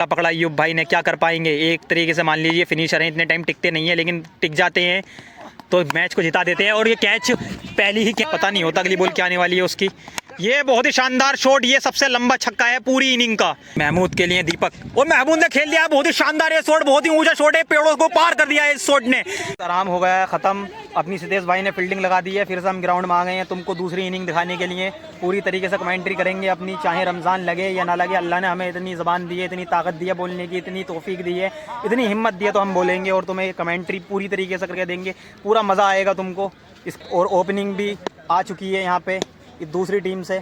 पकड़ा अय्यूब भाई ने, क्या कर पाएंगे। एक तरीके से मान लीजिए फिनिशर हैं, इतने टाइम टिकते नहीं है लेकिन टिक जाते हैं तो मैच को जिता देते हैं। और ये कैच पहली ही पता नहीं होता अगली बॉल क्या आने वाली है उसकी। ये बहुत ही शानदार शॉट, ये सबसे लंबा छक्का है पूरी इनिंग का महमूद के लिए। दीपक और महमूद ने खेल दिया, बहुत ही शानदार ये शॉट, बहुत ही ऊंचा शॉट है, पेड़ों को पार कर दिया है इस शॉट ने। आराम हो गया है खत्म, अपनी सिद्धेश भाई ने फील्डिंग लगा दी है। फिर से हम ग्राउंड में आ गए हैं तुमको दूसरी इनिंग दिखाने के लिए। पूरी तरीके से कमेंट्री करेंगे अपनी, चाहे रमज़ान लगे या ना लगे। अल्लाह ने हमें इतनी ज़बान दी है, इतनी ताकत दी है बोलने की, इतनी तौफीक दी है, इतनी हिम्मत दी है, तो हम बोलेंगे और तुम्हें कमेंट्री पूरी तरीके से करके देंगे। पूरा मज़ा आएगा तुमको इस। और ओपनिंग भी आ चुकी है यहाँ पे दूसरी टीम से,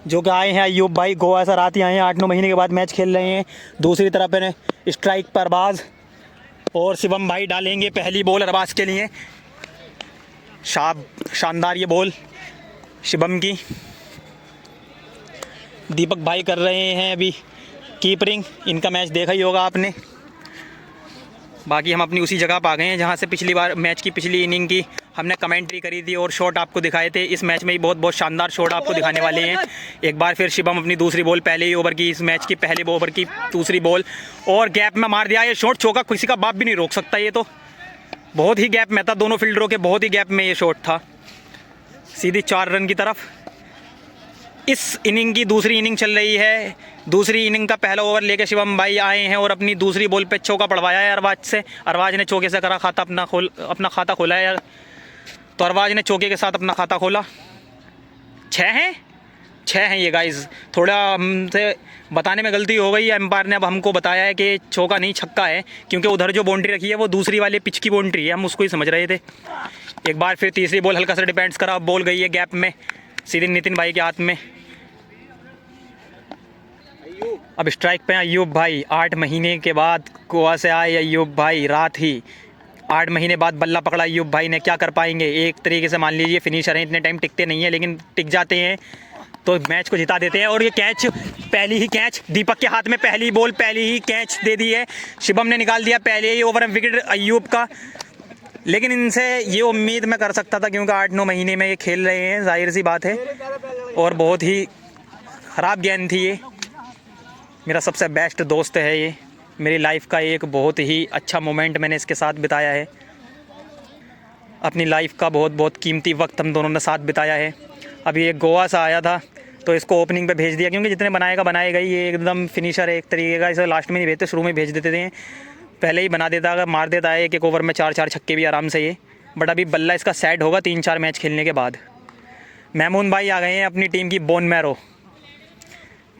जो कि आए हैं अय्यूब भाई गोवा से, रात ही आए हैं, 8-9 महीने के बाद मैच खेल रहे हैं। दूसरी तरफ है स्ट्राइक पर अरबाज और शिवम भाई डालेंगे पहली बॉल अरबाज के लिए। शानदार ये बॉल शिवम की। दीपक भाई कर रहे हैं अभी कीपरिंग, इनका मैच देखा ही होगा आपने। बाकी हम अपनी उसी जगह पर आ गए हैं जहां से पिछली बार मैच की पिछली इनिंग की हमने कमेंट्री करी थी और शॉट आपको दिखाए थे। इस मैच में ही बहुत बहुत शानदार शॉट आपको दिखाने वाले हैं। एक बार फिर शिवम अपनी दूसरी बॉल, पहले ही ओवर की, इस मैच की पहले ओवर की दूसरी बॉल, और गैप में मार दिया ये शॉट। चौका किसी का बाप भी नहीं रोक सकता, ये तो बहुत ही गैप में था, दोनों फील्डरों के बहुत ही गैप में ये शॉट था, सीधी 4 रन की तरफ। इस इनिंग की दूसरी इनिंग चल रही है। दूसरी इनिंग का पहला ओवर लेके शिवम भाई आए हैं और अपनी दूसरी बॉल पे चौका पड़वाया है अरबाज से। अरबाज ने चौके से करा खाता अपना खाता खोला है, तो अरबाज ने चौके के साथ अपना खाता खोला। 6 हैं ये गाइस। थोड़ा हमसे बताने में गलती हो गई, एम्पायर ने अब हमको बताया है कि चौका नहीं छक्का है, क्योंकि उधर जो बाउंड्री रखी है वो दूसरी वाले पिच की बाउंड्री है, हम उसको ही समझ रहे थे। एक बार फिर तीसरी बॉल हल्का सा डिपेंड्स करा, बॉल गई है गैप में सीधे नितिन भाई के हाथ में। अब स्ट्राइक पे अय्यूब भाई, 8 महीने के बाद गोवा से आए अय्यूब भाई, रात ही 8 महीने बाद बल्ला पकड़ा अय्यूब भाई ने, क्या कर पाएंगे। एक तरीके से मान लीजिए फिनिशर हैं, इतने टाइम टिकते नहीं है लेकिन टिक जाते हैं तो मैच को जिता देते हैं। और ये कैच पहली ही कैच दीपक के हाथ में, पहली बॉल पहली ही कैच दे दी है। शिवम ने निकाल दिया पहले ही ओवर में विकेट अय्यूब का। लेकिन इनसे ये उम्मीद मैं कर सकता था, क्योंकि 8-9 महीने में ये खेल रहे हैं, जाहिर सी बात है। और बहुत ही ख़राब गेंद थी ये। मेरा सबसे बेस्ट दोस्त है ये, मेरी लाइफ का एक बहुत ही अच्छा मोमेंट मैंने इसके साथ बिताया है। अपनी लाइफ का बहुत बहुत कीमती वक्त हम दोनों ने साथ बिताया है। अभी एक गोवा से आया था तो इसको ओपनिंग पे भेज दिया, क्योंकि जितने बनाएगा ही, ये एकदम फिनिशर है एक तरीके का। इसे लास्ट में नहीं भेजते, शुरू में भेज देते थे, पहले ही बना देता, अगर मार देता है एक ओवर में 4-4 छक्के भी आराम से ये। बट अभी बल्ला इसका सेट होगा 3-4 मैच खेलने के बाद। महमूद भाई आ गए हैं अपनी टीम की बोन मैरो,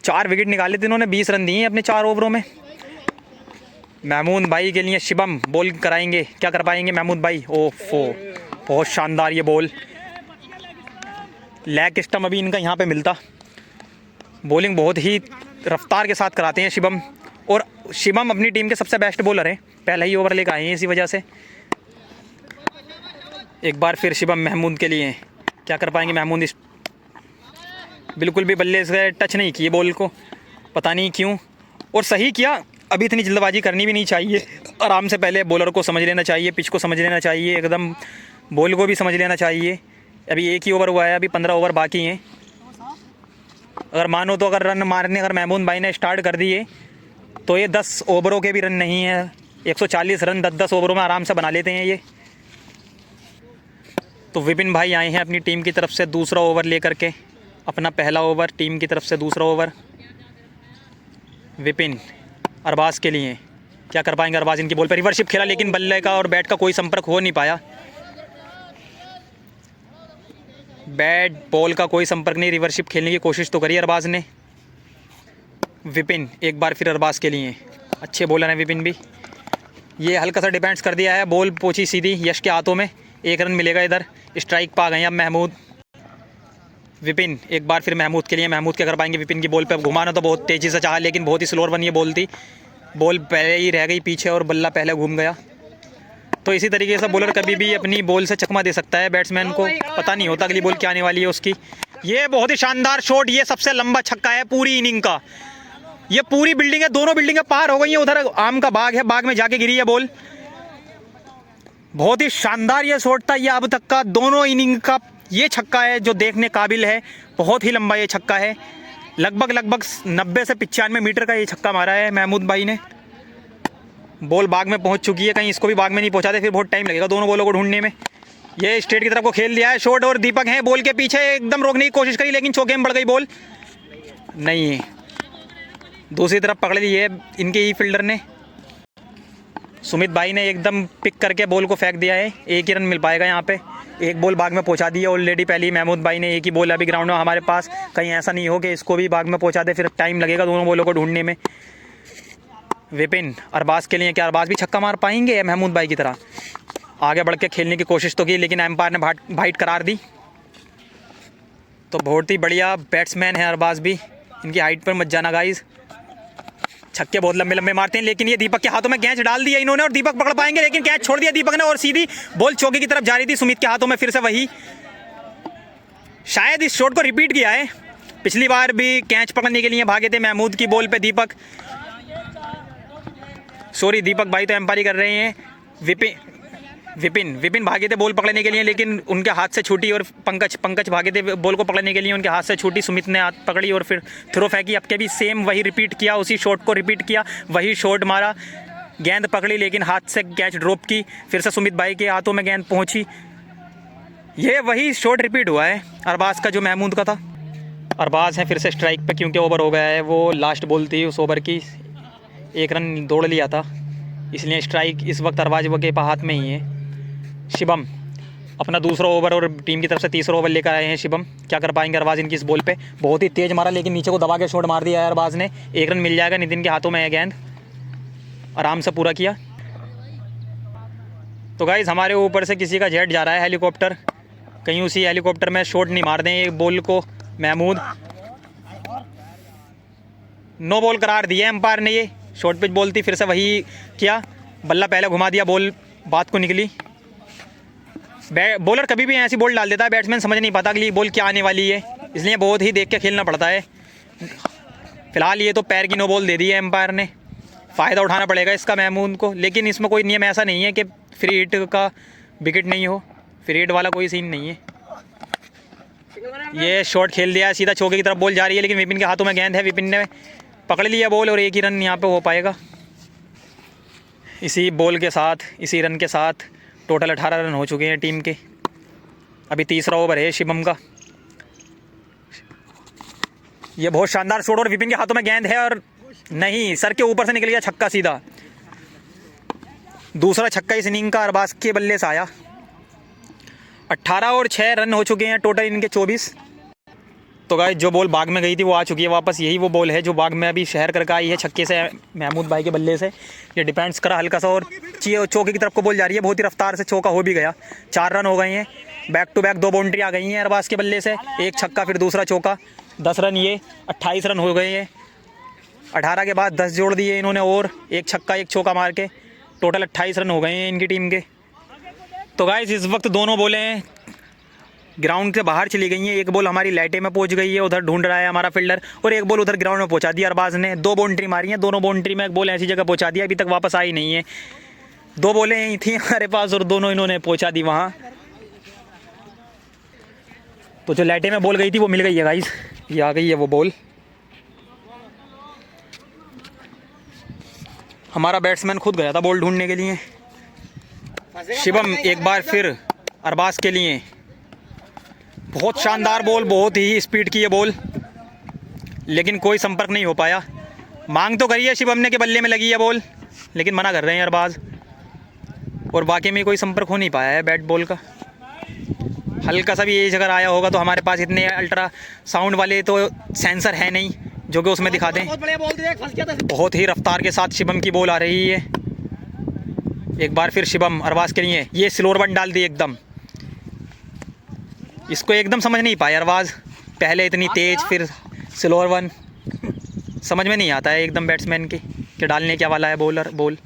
4 विकेट निकाले थे इन्होंने, 20 रन दिए हैं अपने 4 ओवरों में। महमूद भाई के लिए शिवम बॉल कराएंगे, क्या कर पाएंगे महमूद भाई। ओफो, बहुत शानदार ये बॉल, लेग स्टम्प अभी इनका यहाँ पे मिलता। बॉलिंग बहुत ही रफ्तार के साथ कराते हैं शिवम, और शिवम अपनी टीम के सबसे बेस्ट बॉलर हैं, पहले ही ओवर लेकर आए हैं इसी वजह से। एक बार फिर शिवम महमूद के लिए, क्या कर पाएंगे महमूद। बिल्कुल भी बल्ले से टच नहीं किए बॉल को, पता नहीं क्यों, और सही किया। अभी इतनी जल्दबाजी करनी भी नहीं चाहिए, आराम से पहले बॉलर को समझ लेना चाहिए, पिच को समझ लेना चाहिए, एकदम बॉल को भी समझ लेना चाहिए। अभी एक ही ओवर हुआ है, अभी 15 ओवर बाकी हैं। अगर मानो तो अगर रन मारने अगर महमूद भाई ने स्टार्ट कर दिए तो ये 10 ओवरों के भी रन नहीं है, 140 रन 10-10 ओवरों में आराम से बना लेते हैं ये। तो विपिन भाई आए हैं अपनी टीम की तरफ से दूसरा ओवर लेकर के, अपना पहला ओवर टीम की तरफ से दूसरा ओवर। विपिन अरबाज के लिए, क्या कर पाएंगे अरबाज। इनकी बॉल पर रिवर्शिप खेला, लेकिन बल्ले का और बैट का कोई संपर्क हो नहीं पाया। बैट बॉल का कोई संपर्क नहीं, रिवर्शिप खेलने की कोशिश तो करी अरबाज ने। विपिन एक बार फिर अरबाज के लिए, अच्छे बॉलर हैं विपिन भी। ये हल्का सा डिफेंस कर दिया है, बॉल पहुंची सीधी यश के हाथों में, 1 रन मिलेगा इधर। स्ट्राइक पा गए अब महमूद। विपिन एक बार फिर महमूद के लिए, महमूद क्या कर पाएंगे। विपिन की बॉल पे घुमाना तो बहुत तेज़ी से चाहा, लेकिन बहुत ही स्लोअर बनी ये बॉल थी, बॉल पहले ही रह गई पीछे और बल्ला पहले घूम गया। तो इसी तरीके से बॉलर कभी भी अपनी बॉल से चकमा दे सकता है, बैट्समैन को पता नहीं होता अगली बॉल क्या आने वाली है उसकी। ये बहुत ही शानदार शॉट, ये सबसे लंबा छक्का है पूरी इनिंग का। ये पूरी बिल्डिंग है, दोनों बिल्डिंगें पार हो गई हैं, उधर आम का बाग है, बाग में जाके गिरी है बॉल। बहुत ही शानदार ये शॉट था, ये अब तक का दोनों इनिंग का ये छक्का है जो देखने काबिल है। बहुत ही लंबा ये छक्का है, लगभग 90 से 95 मीटर का ये छक्का मारा है महमूद भाई ने। बॉल बाग में पहुंच चुकी है, कहीं इसको भी बाग में नहीं पहुंचाते फिर बहुत टाइम लगेगा दोनों बॉलों को ढूंढने में। ये स्ट्रेट की तरफ को खेल दिया है शॉट, और दीपक हैं बॉल के पीछे, एकदम रोकने की कोशिश करी लेकिन चौके में बढ़ गई बॉल। नहीं, दूसरी तरफ पकड़ ली है इनके ही फील्डर ने। सुमित भाई ने एकदम पिक करके बॉल को फेंक दिया है, एक ही रन मिल पाएगा यहाँ पे। एक बॉल बाग में पहुंचा दी है ऑलरेडी पहले ही महमूद भाई ने, एक ही बॉल अभी ग्राउंड में हमारे पास, कहीं ऐसा नहीं हो कि इसको भी बाग में पहुंचा दे, फिर टाइम लगेगा दोनों बॉलों को ढूंढने में। विपिन अरबाज के लिए, क्या अरबाज भी छक्का मार पाएंगे महमूद भाई की तरह? आगे बढ़ के खेलने की कोशिश तो की लेकिन एम्पायर ने वाइड करार दी। तो बहुत ही बढ़िया बैट्समैन है अरबाज भी, इनकी हाइट पर मत जाना गाइस। छक्के बहुत लंबे लंबे मारते हैं लेकिन ये दीपक के हाथों में कैच डाल दिया इन्होंने और दीपक पकड़ पाएंगे, लेकिन कैच छोड़ दिया दीपक ने और सीधी बॉल चौके की तरफ जा रही थी सुमित के हाथों में। फिर से वही, शायद इस शॉट को रिपीट किया है। पिछली बार भी कैच पकड़ने के लिए भागे थे महमूद की बॉल पे दीपक, सॉरी दीपक भाई तो एम्पायरी कर रहे हैं। विपिन भागे थे बॉल पकड़ने के लिए लेकिन उनके हाथ से छूटी, और पंकज भागे थे बॉल को पकड़ने के लिए, उनके हाथ से छूटी, सुमित ने हाथ पकड़ी और फिर थ्रो फेंकी। अब के भी सेम वही रिपीट किया, उसी शॉट को रिपीट किया, वही शॉट मारा, गेंद पकड़ी लेकिन हाथ से कैच ड्रॉप की, फिर से सुमित भाई के हाथों में गेंद पहुंची। ये वही शॉट रिपीट हुआ है अरबाज का जो महमूद का था। अरबाज है फिर से स्ट्राइक पे क्योंकि ओवर हो गया है, वो लास्ट बॉल थी उस ओवर की, 1 रन दौड़ लिया था, इसलिए स्ट्राइक इस वक्त अरबाज के हाथ में ही है। शिवम अपना दूसरा ओवर और टीम की तरफ से तीसरा ओवर लेकर आए हैं शिवम, क्या कर पाएंगे अरबाज इनकी इस बॉल पे? बहुत ही तेज़ मारा लेकिन नीचे को दबा के शॉट मार दिया है अरबाज ने, 1 रन मिल जाएगा, नितिन के हाथों में है गेंद, आराम से पूरा किया। तो गाइस हमारे ऊपर से किसी का जेट जा रहा है हेलीकॉप्टर, कहीं उसी हेलीकॉप्टर में शॉट नहीं मार दें एक बॉल को महमूद। नो बॉल करार दिया एम्पायर ने, ये शॉर्ट पिच बॉल थी, फिर से वही किया, बल्ला पहले घुमा दिया, बॉल बात को निकली। बॉलर कभी भी ऐसी बॉल डाल देता है, बैट्समैन समझ नहीं पाता अगली बॉल क्या आने वाली है, इसलिए बहुत ही देख के खेलना पड़ता है। फिलहाल ये तो पैर की नो बॉल दे दी है एम्पायर ने, फ़ायदा उठाना पड़ेगा इसका महमूद को, लेकिन इसमें कोई नियम ऐसा नहीं है कि फ्री हिट का विकेट नहीं हो, फ्री हिट वाला कोई सीन नहीं है। ये शॉट खेल दिया, सीधा चौके की तरफ बॉल जा रही है लेकिन विपिन के हाथों में गेंद है, विपिन ने पकड़ लिया बॉल और 1 ही रन यहाँ पे हो पाएगा। इसी बॉल के साथ, इसी रन के साथ टोटल 18 रन हो चुके हैं टीम के। अभी तीसरा ओवर है शिवम का। ये बहुत शानदार शॉट और विपिन के हाथों में गेंद है और नहीं, सर के ऊपर से निकल गया छक्का सीधा। दूसरा छक्का इस इनिंग का अरबाज के बल्ले से आया। 18 और 6 रन हो चुके हैं टोटल इनके 24। तो गाइस जो बॉल बाग में गई थी वो आ चुकी है वापस, यही वो बॉल है जो बाग में अभी शहर करके आई है छक्के से महमूद भाई के बल्ले से। ये डिपेंड्स करा हल्का सा और चौके की तरफ को बॉल जा रही है, बहुत ही रफ्तार से चौका हो भी गया। 4 रन हो गए हैं, बैक टू बैक 2 बाउंड्री आ गई हैं अरबाज के बल्ले से, एक छक्का फिर दूसरा चौका, 10 रन, ये 28 रन हो गए हैं। 18 के बाद 10 जोड़ दिए इन्होंने और एक छक्का एक चौका मार के, टोटल 28 रन हो गए हैं इनकी टीम के। तो गाइस इस वक्त दोनों बॉलें ग्राउंड से बाहर चली गई हैं, एक बॉल हमारी लाइटे में पहुंच गई है, उधर ढूंढ रहा है हमारा फील्डर, और एक बॉल उधर ग्राउंड में पहुंचा दिया अरबाज ने। 2 बाउंड्री मारी हैं, दोनों बाउंड्री में एक बॉल ऐसी जगह पहुंचा दिया, अभी तक वापस आई नहीं है। 2 बॉलें ही थी हमारे पास और दोनों इन्होंने पहुंचा दी वहाँ। तो जो लाइटे में बॉल गई थी वो मिल गई है गाइस, ये आ गई है वो बॉल। हमारा बैट्समैन खुद गया था बॉल ढूंढने के लिए। शिवम एक बार फिर अरबाज के लिए, बहुत शानदार बॉल, बहुत ही स्पीड की ये बॉल, लेकिन कोई संपर्क नहीं हो पाया। मांग तो करी है शिवम ने कि बल्ले में लगी है बॉल, लेकिन मना कर रहे हैं अरबाज, और वाकई में कोई संपर्क हो नहीं पाया है बैट बॉल का। हल्का सा भी एज अगर आया होगा तो हमारे पास इतने अल्ट्रा साउंड वाले तो सेंसर है नहीं जो कि उसमें दिखा दें। बहुत ही रफ्तार के साथ शिवम की बॉल आ रही है। एक बार फिर शिवम अरबाज के लिए, ये स्लोअर वन डाल दी एकदम, इसको एकदम समझ नहीं पाया अरबाज, पहले इतनी तेज फिर स्लोअर वन, समझ में नहीं आता है एकदम बैट्समैन के कि डालने क्या वाला है बॉल।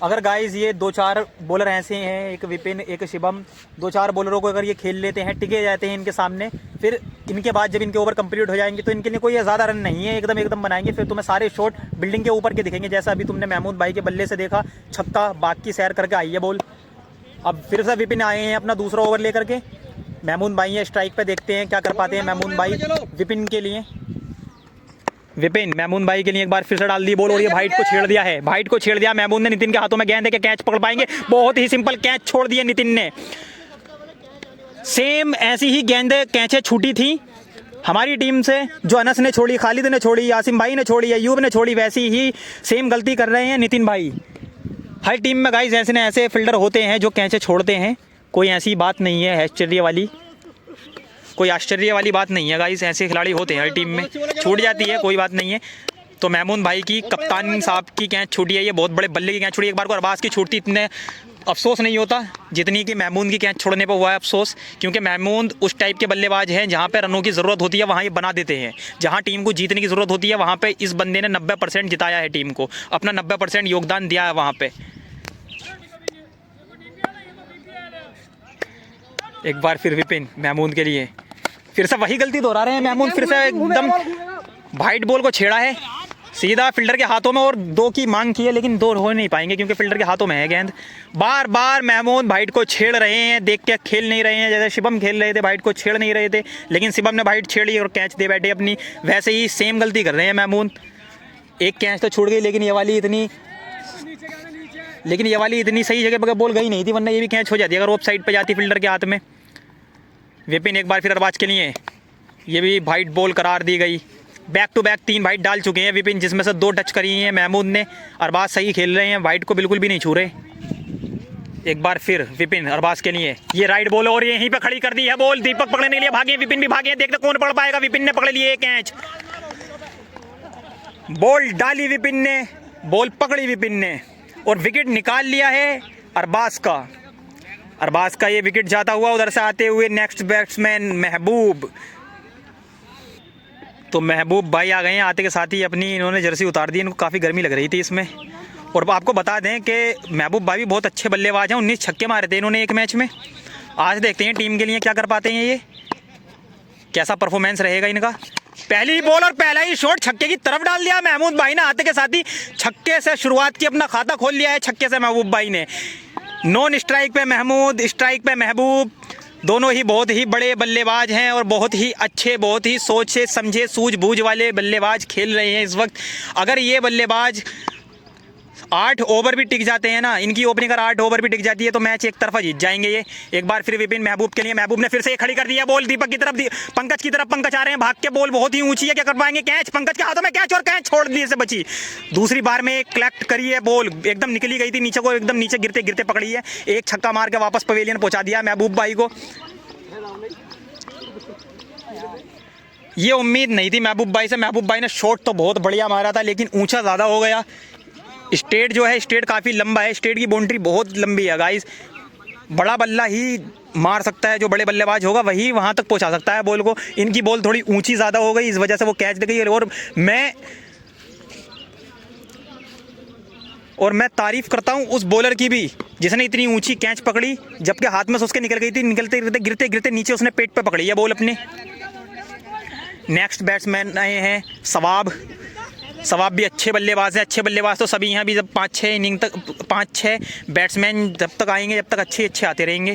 अगर गाइस ये 2-4 बॉलर ऐसे हैं, एक विपिन एक शिवम, 2-4 बॉलरों को अगर ये खेल लेते हैं, टिके जाते हैं इनके सामने, फिर इनके बाद जब इनके ओवर कंप्लीट हो जाएंगे तो इनके लिए कोई ज़्यादा रन नहीं है, एकदम बनाएंगे, फिर तुम्हें सारे शॉट बिल्डिंग के ऊपर के दिखेंगे, जैसा अभी तुमने महमूद भाई के बल्ले से देखा, छक्का बाकी सैर करके आई है बॉल। अब फिर से विपिन आए हैं अपना दूसरा ओवर लेकर के, महमूद भाई है स्ट्राइक पे, देखते हैं क्या कर पाते हैं महमूद भाई। विपिन के लिए, विपिन महमूद भाई के लिए एक बार फिर से डाल दी बॉल और ये वाइट को छेड़ दिया है, वाइट को छेड़ दिया महमूद ने। नितिन के हाथों में गेंद है कि कैच पकड़ पाएंगे, बहुत ही सिंपल कैच छोड़ दिया नितिन ने। सेम ऐसी ही गेंद कैचे छूटी थी हमारी टीम से, जो अनस ने छोड़ी, खालिद ने छोड़ी, यासिम भाई ने छोड़ी, अयूब ने छोड़ी, वैसी ही सेम गलती कर रहे हैं नितिन भाई। हर टीम में गाइस ऐसे न ऐसे फील्डर होते हैं जो कैचे छोड़ते हैं, कोई ऐसी बात नहीं है आश्चर्य वाली, कोई आश्चर्य वाली बात नहीं है गाइस, ऐसे खिलाड़ी होते हैं हर टीम में, छूट जाती है कोई बात नहीं है। तो महमूद भाई की कप्तान साहब की कैच छूटी है, ये बहुत बड़े बल्ले की कैच छूटी। एक बार को अरबाज की छूटती इतने अफसोस नहीं होता जितनी कि महमूद की कैच छोड़ने पर हुआ है अफसोस, क्योंकि महमूद उस टाइप के बल्लेबाज हैं जहाँ पे रनों की ज़रूरत होती है वहाँ ये बना देते हैं, जहाँ टीम को जीतने की ज़रूरत होती है वहाँ पे इस बंदे ने 90% जिताया है टीम को, अपना 90% योगदान दिया है वहाँ पे। एक बार फिर विपिन महमूद के लिए, फिर से वही गलती दोहरा रहे हैं महमूद, फिर से एकदम वाइट बॉल को छेड़ा है सीधा फील्डर के हाथों में और 2 की मांग की है, लेकिन 2 हो नहीं पाएंगे क्योंकि फील्डर के हाथों में है गेंद। बार बार महमूद वाइट को छेड़ रहे हैं, देख के खेल नहीं रहे हैं, जैसे शिवम खेल रहे थे वाइट को छेड़ नहीं रहे थे, लेकिन शिवम ने वाइट छेड़ी और कैच दे बैठे अपनी, वैसे ही सेम गलती कर रहे हैं महमूद। एक कैच तो छूट गई, लेकिन ये वाली इतनी सही जगह पर बॉल गई नहीं थी, वरना ये भी कैच हो जाती अगर ऑफ साइड पर जाती फील्डर के हाथ में। विपिन एक बार फिर अरबाज के लिए, ये भी वाइट बॉल करार दी गई। बैक टू बैक 3 वाइट डाल चुके हैं विपिन, जिसमें से 2 टच करी हैं महमूद ने। अरबाज सही खेल रहे हैं, वाइट को बिल्कुल भी नहीं छू रहे। एक बार फिर विपिन अरबाज के लिए, ये राइट बॉल और यहीं पे खड़ी कर दी है बॉल, दीपक पकड़ने के लिए भागे, विपिन भी भागे, देखते कौन पकड़ पाएगा। विपिन ने पकड़ लिए कैच, बॉल डाली विपिन ने, बॉल पकड़ी विपिन ने और विकेट निकाल लिया है अरबाज का। अरबाज का ये विकेट जाता हुआ उधर से आते हुए नेक्स्ट बैट्समैन महबूब। तो महबूब भाई आ गए हैं, आते के साथ ही अपनी इन्होंने जर्सी उतार दी, इनको काफ़ी गर्मी लग रही थी इसमें। और आपको बता दें कि महबूब भाई भी बहुत अच्छे बल्लेबाज हैं, 19 छक्के मारे थे इन्होंने एक मैच में। आज देखते हैं टीम के लिए क्या कर पाते हैं, ये कैसा परफॉर्मेंस रहेगा इनका। पहली बॉल और पहला ही शॉट छक्के की तरफ डाल दिया महमूद भाई ने, आते के साथ ही छक्के से शुरुआत की, अपना खाता खोल लिया है छक्के से महबूब भाई ने। नॉन स्ट्राइक पे महमूद, स्ट्राइक पे महबूब, दोनों ही बहुत ही बड़े बल्लेबाज हैं और बहुत ही अच्छे, बहुत ही सोच से समझे सूझबूझ वाले बल्लेबाज खेल रहे हैं इस वक्त। अगर ये बल्लेबाज 8 ओवर भी टिक जाते हैं ना, इनकी ओपनिंग अगर 8 ओवर भी टिक जाती है तो मैच एक तरफा जीत जाएंगे ये। एक बार फिर विपिन महबूब के लिए, महबूब ने फिर से खड़ी कर दिया बॉल दीपक की तरफ, पंकज की तरफ, पंकज आ रहे हैं भाग के, बॉल बहुत ही ऊंची है, क्या कर पाएंगे, कैच पंकज के हाथों में, कैच और कैच छोड़ दिए से बची। दूसरी बार में कलेक्ट करी है बॉल, एकदम निकली गई थी नीचे को, एकदम नीचे गिरते गिरते पकड़ी है, एक छक्का मार के वापस पवेलियन पहुंचा दिया महबूब भाई को। ये उम्मीद नहीं थी महबूब भाई से, महबूब भाई ने शॉट तो बहुत बढ़िया मारा था लेकिन ऊंचा ज़्यादा हो गया। स्टेट जो है, स्टेट काफ़ी लंबा है, स्टेट की बाउंड्री बहुत लंबी है गाइस, बड़ा बल्ला ही मार सकता है, जो बड़े बल्लेबाज होगा वही वहाँ तक पहुँचा सकता है बॉल को। इनकी बॉल थोड़ी ऊंची ज़्यादा हो गई, इस वजह से वो कैच दे गई। और मैं तारीफ़ करता हूँ उस बॉलर की भी जिसने इतनी ऊंची कैच पकड़ी, जबकि हाथ में से उसके निकल गई थी, निकलते गिरते गिरते गिरते नीचे उसने पेट पे पकड़ी है बॉल अपने। नेक्स्ट बैट्समैन आए हैं सवाब। सवाब भी अच्छे बल्लेबाज हैं, अच्छे बल्लेबाज तो सभी हैं, अभी जब 5-6 इनिंग तक, 5-6 बैट्समैन जब तक आएंगे, जब तक अच्छे आते रहेंगे।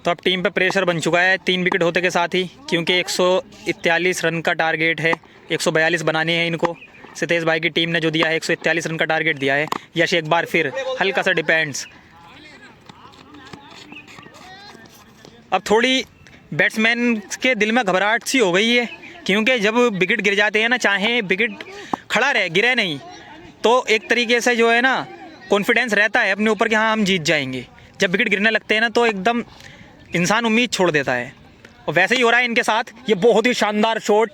तो अब टीम पे प्रेशर बन चुका है 3 विकेट होते के साथ ही, क्योंकि 141 रन का टारगेट है, 142 बनाने हैं इनको। सितेश भाई की टीम ने जो दिया है 141 रन का टारगेट दिया है। यश एक बार फिर हल्का सा डिपेंड्स। अब थोड़ी बैट्समैन के दिल में घबराहट सी हो गई है, क्योंकि जब विकेट गिर जाते हैं ना, चाहे विकेट खड़ा रहे गिरे नहीं, तो एक तरीके से जो है ना कॉन्फिडेंस रहता है अपने ऊपर कि हाँ हम जीत जाएंगे। जब विकेट गिरने लगते हैं ना तो एकदम इंसान उम्मीद छोड़ देता है, और वैसे ही हो रहा है इनके साथ। ये बहुत ही शानदार शॉट,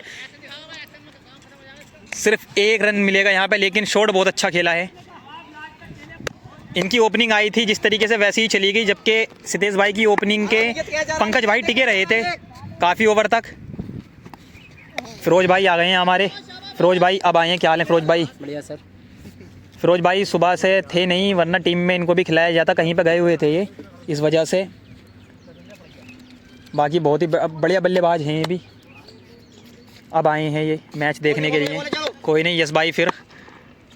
सिर्फ 1 रन मिलेगा यहाँ पे, लेकिन शॉट बहुत अच्छा खेला है। इनकी ओपनिंग आई थी जिस तरीके से वैसे ही चली गई, जबकि सितेश भाई की ओपनिंग के पंकज भाई टिके रहे थे काफ़ी ओवर तक। फिरोज भाई आ गए हैं हमारे, फिरोज भाई अब आए हैं, क्या हाल है फिरोज भाई? बढ़िया सर। फिरोज भाई सुबह से थे नहीं, वरना टीम में इनको भी खिलाया जाता, कहीं पे गए हुए थे ये, इस वजह से। बाकी बहुत ही बढ़िया बल्लेबाज हैं ये भी, अब आए हैं ये मैच देखने के लिए। कोई नहीं यस भाई, फिर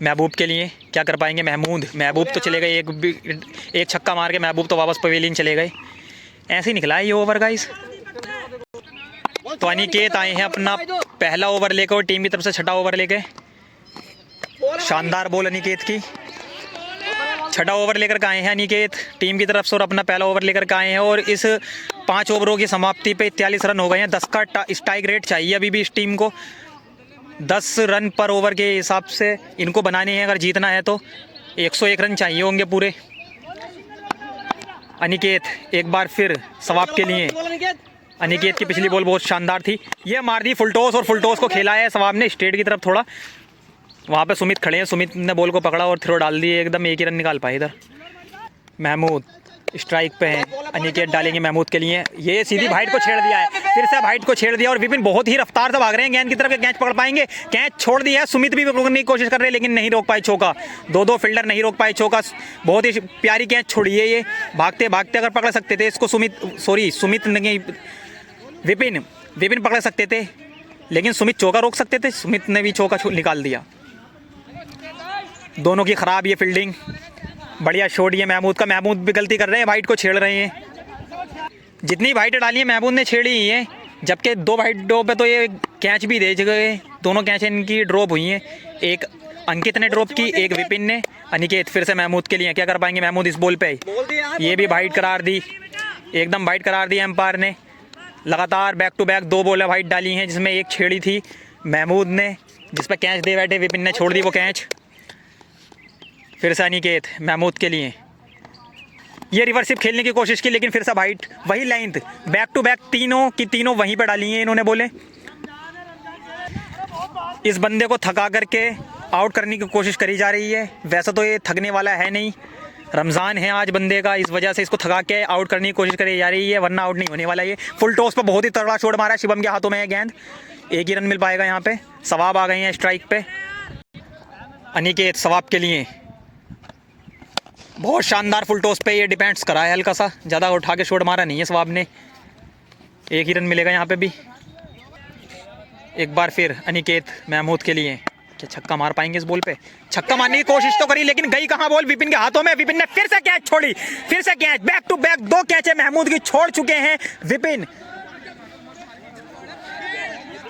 महबूब के लिए क्या कर पाएंगे महमूद। महबूब तो चले गए, एक छक्का मार के महबूब तो वापस पवेलियन चले गए। ऐसे ही निकला है ये ओवर गाइस। तो अनिकेत आए हैं अपना पहला ओवर लेकर और टीम की तरफ से छठा ओवर लेके। शानदार बॉल अनिकेत की। छठा ओवर लेकर के आए हैं अनिकेत टीम की तरफ से और अपना पहला ओवर लेकर के आए हैं। और इस 5 ओवरों की समाप्ति पे 43 रन हो गए हैं। 10 का स्ट्राइक रेट चाहिए अभी भी इस टीम को। 10 रन पर ओवर के हिसाब से इनको बनाने हैं अगर जीतना है तो। 101 रन चाहिए होंगे पूरे। अनिकेत एक बार फिर सवाब के लिए। अनिकेत की पिछली बॉल बहुत शानदार थी, ये मार दी फुल टॉस और फुल टॉस को खेला है सवाब ने स्ट्रेट की तरफ थोड़ा। वहाँ पे सुमित खड़े हैं, सुमित ने बॉल को पकड़ा और थ्रो डाल दिए एकदम, एक ही रन निकाल पाए इधर। महमूद स्ट्राइक पे हैं, अनिकेत डालेंगे महमूद के लिए। ये सीधी हाइट को छेड़ दिया है, फिर से हाइट को छेड़ दिया और विपिन बहुत ही रफ्तार से भाग रहे हैं गेंद की तरफ। कैच पकड़ पाएंगे, कैच छोड़ दिया है। सुमित भी रोकने की कोशिश कर रहे हैं लेकिन नहीं रोक पाए चौका। दो फील्डर नहीं रोक पाए चौका। बहुत ही प्यारी कैच छोड़ी है ये। भागते भागते अगर पकड़ सकते थे इसको सुमित नहीं, विपिन पकड़ सकते थे लेकिन सुमित चौका रोक सकते थे। सुमित ने भी चौका निकाल दिया। दोनों की खराब ये फील्डिंग। बढ़िया शॉट ये महमूद का। महमूद भी गलती कर रहे हैं, वाइट को छेड़ रहे हैं। जितनी वाइट डाली है महमूद ने छेड़ी ही है, जबकि 2 वाइटों पे तो ये कैच भी दे गए। दोनों कैच इनकी ड्रॉप हुई हैं, एक अंकित ने ड्रॉप की, एक विपिन ने। अनिकेत फिर से महमूद के लिए क्या कर पाएंगे महमूद इस बॉल पे। ये भी वाइट करार दी, एकदम वाइट करार दी एम्पायर ने। लगातार बैक टू बैक 2 बॉलें वाइट डाली हैं जिसमें एक छेड़ी थी महमूद ने, जिस पर कैच दे बैठे, विपिन ने छोड़ दी वो कैच। फिर से अनिकेत महमूद के लिए, ये रिवर्सिप खेलने की कोशिश की लेकिन फिर से वाइट, वही लेंथ, बैक टू बैक तीनों की तीनों वहीं पर डाली हैं इन्होंने बोले। इस बंदे को थका करके आउट करने की कोशिश करी जा रही है। वैसे तो ये थकने वाला है नहीं, रमज़ान है आज बंदे का, इस वजह से इसको थका के आउट करने की कोशिश करी जा रही है, वरना आउट नहीं होने वाला ये। फुल टॉस पर बहुत ही तगड़ा शॉट मारा, शिवम के हाथों में है गेंद। एक ही रन मिल पाएगा यहाँ पे। सवाब आ गए हैं स्ट्राइक पे। अनिकेत सवाब के लिए बहुत शानदार फुल टॉस पे ये डिपेंड्स करा है, हल्का सा ज़्यादा उठा के शॉट मारा नहीं है सवाब ने। एक ही रन मिलेगा यहाँ पे भी। एक बार फिर अनिकेत महमूद के लिए, क्या छक्का मार पाएंगे इस बॉल पे। छक्का मारने की कोशिश तो करी लेकिन गई कहाँ बॉल, विपिन के हाथों में। विपिन ने फिर से कैच छोड़ी, फिर से catch, back to back 2 catch Mahmood की छोड़ चुके हैं विपिन।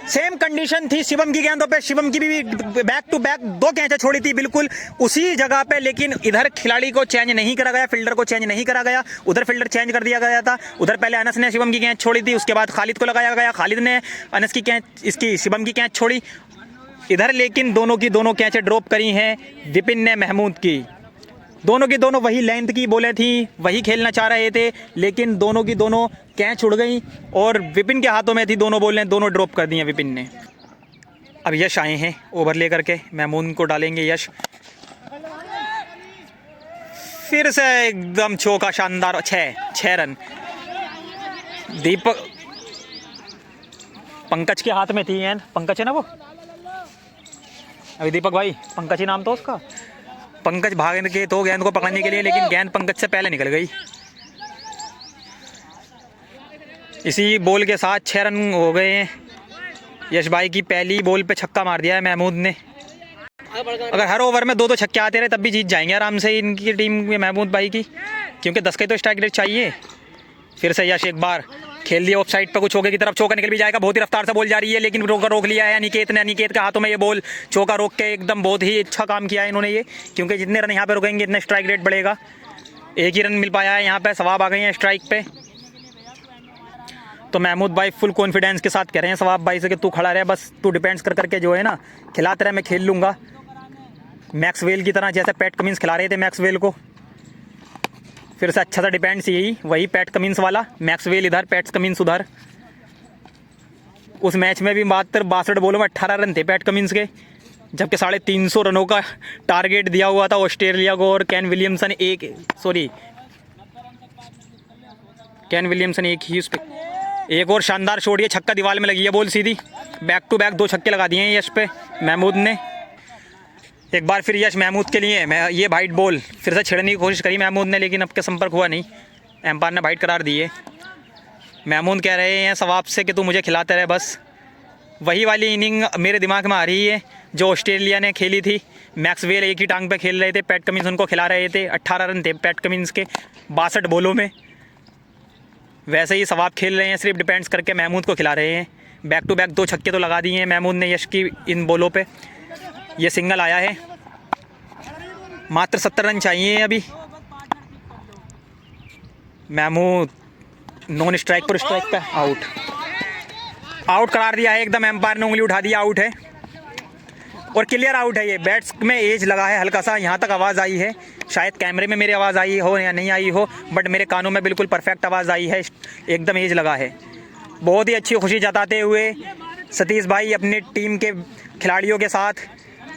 सेम कंडीशन थी शिवम की गेंदों पे, शिवम की भी बैक टू बैक 2 कैचें छोड़ी थी बिल्कुल उसी जगह पे, लेकिन इधर खिलाड़ी को चेंज नहीं करा गया, फील्डर को चेंज नहीं करा गया। उधर फील्डर चेंज कर दिया गया था। उधर पहले अनस ने शिवम की कैच छोड़ी थी, उसके बाद खालिद को लगाया गया, खालिद ने अनस की कैच, इसकी शिवम की कैच छोड़ी इधर। लेकिन दोनों की दोनों कैचें ड्रॉप करी हैं विपिन ने महमूद की। दोनों की दोनों वही लेंथ की बोले थी, वही खेलना चाह रहे थे, लेकिन दोनों की दोनों कैच उड़ गई और विपिन के हाथों में थी दोनों बॉलें, दोनों ड्रॉप कर दी हैं विपिन ने। अब यश आए हैं ओवर लेकर के, महमूद को डालेंगे यश। फिर से एकदम चौका शानदार, 6 रन। दीपक पंकज के हाथ में थी गेंद, पंकज है ना वो, अभी दीपक भाई पंकज ही नाम था उसका। पंकज भाग के तो गेंद को पकड़ने के लिए, लेकिन गेंद पंकज से पहले निकल गई। इसी बॉल के साथ 6 रन हो गए हैं। यश भाई की पहली बॉल पे छक्का मार दिया है महमूद ने। अगर हर ओवर में 2 छक्के आते रहे तब भी जीत जाएंगे आराम से इनकी टीम में महमूद भाई की, क्योंकि 10 का तो स्ट्राइक रेट चाहिए। फिर से यश एक बार खेल दिया ऑफ साइड पर, कुछ चौके की तरफ, चौका निकल भी जाएगा। बहुत ही रफ्तार से बॉल जा रही है लेकिन रोक लिया है अनिकेत ने। अनिकेत के हाथों में ये बॉल, चौका रोक के एकदम बहुत ही अच्छा काम किया है इन्होंने ये, क्योंकि जितने रन यहाँ पे रुकेंगे इतने स्ट्राइक रेट बढ़ेगा। एक ही रन मिल पाया है यहाँ पे, सवाब आ गए हैं स्ट्राइक पे। तो महमूद भाई फुल कॉन्फिडेंस के साथ कह रहे हैं सवाब भाई से कि तू खड़ा रहे, बस तू डिपेंड्स कर करके जो है ना खिलाते रहे, मैं खेल लूँगा मैक्सवेल की तरह, जैसे पैट कमिंस खिला रहे थे मैक्सवेल को। फिर से अच्छा सा डिपेंड्स यही, वही पैट कमिंस वाला, मैक्सवेल इधर, पैट कमिंस उधर। उस मैच में भी मात्र 62 बॉलों में 18 रन थे पैट कमिंस के, जबकि 350 रनों का टारगेट दिया हुआ था ऑस्ट्रेलिया को। और कैन विलियमसन एक ही उस पर एक और शानदार शॉट, ये छक्का दीवार में लगी है बॉल सीधी। बैक टू बैक 2 छक्के लगा दिए हैं यश पे महमूद ने। एक बार फिर यश महमूद के लिए, मैं ये वाइट बॉल फिर से छेड़ने की कोशिश करी महमूद ने, लेकिन अब के संपर्क हुआ नहीं, एम्पायर ने वाइट करार दी है। महमूद कह रहे हैं सवाब से कि तू मुझे खिलाते रहे बस, वही वाली इनिंग मेरे दिमाग में आ रही है जो ऑस्ट्रेलिया ने खेली थी। मैक्सवेल एक ही टांग पे खेल रहे थे, पैट कमिंस उनको खिला रहे थे। 18 रन थे पैट कमिंस के 62 बॉलों में। वैसे ही सवाब खेल रहे हैं, सिर्फ डिपेंड्स करके महमूद को खिला रहे हैं। बैक टू बैक 2 छक्के तो लगा दिए हैं महमूद ने यश की इन बॉलों पे। ये सिंगल आया है, मात्र 70 रन चाहिए अभी। महमूद नॉन स्ट्राइक पर, स्ट्राइक पे आउट करार दिया है एकदम। एम्पायर ने उंगली उठा दिया, आउट है और क्लियर आउट है। ये बैट्स में एज लगा है हल्का सा, यहाँ तक आवाज़ आई है। शायद कैमरे में मेरी आवाज़ आई हो या नहीं आई हो, बट मेरे कानों में बिल्कुल परफेक्ट आवाज़ आई है, एकदम एज लगा है। बहुत ही अच्छी खुशी जताते हुए सतीश भाई अपनी टीम के खिलाड़ियों के साथ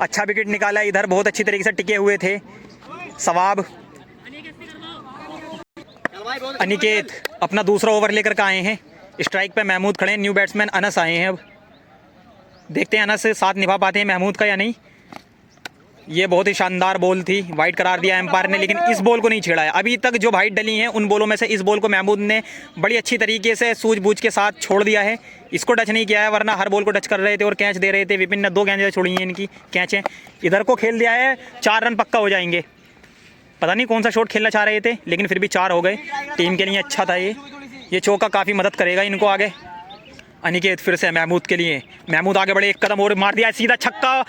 अच्छा विकेट निकाला। इधर बहुत अच्छी तरीके से टिके हुए थे सवाब। अनिकेत अपना दूसरा ओवर लेकर के आए हैं। स्ट्राइक पे महमूद खड़े हैं, न्यू बैट्समैन अनस आए हैं। अब देखते हैं अनस से साथ निभा पाते हैं महमूद का या नहीं। ये बहुत ही शानदार बॉल थी, वाइड करार दिया एम्पायर ने, लेकिन इस बॉल को नहीं छेड़ा है। अभी तक जो वाइड डली हैं उन बॉलों में से इस बॉल को महमूद ने बड़ी अच्छी तरीके से सूझबूझ के साथ छोड़ दिया है। इसको टच नहीं किया है, वरना हर बॉल को टच कर रहे थे और कैच दे रहे थे। विपिन ने 2 गेंदें छोड़ी हैं इनकी, कैच है। इधर को खेल दिया है, 4 रन पक्का हो जाएंगे। पता नहीं कौन सा शॉट खेलना चाह रहे थे, लेकिन फिर भी 4 हो गए। टीम के लिए अच्छा था ये चौका काफ़ी मदद करेगा इनको आगे। अनिकेत फिर से महमूद के लिए, महमूद आगे बढ़े, 1 कदम और मार दिया, सीधा छक्का,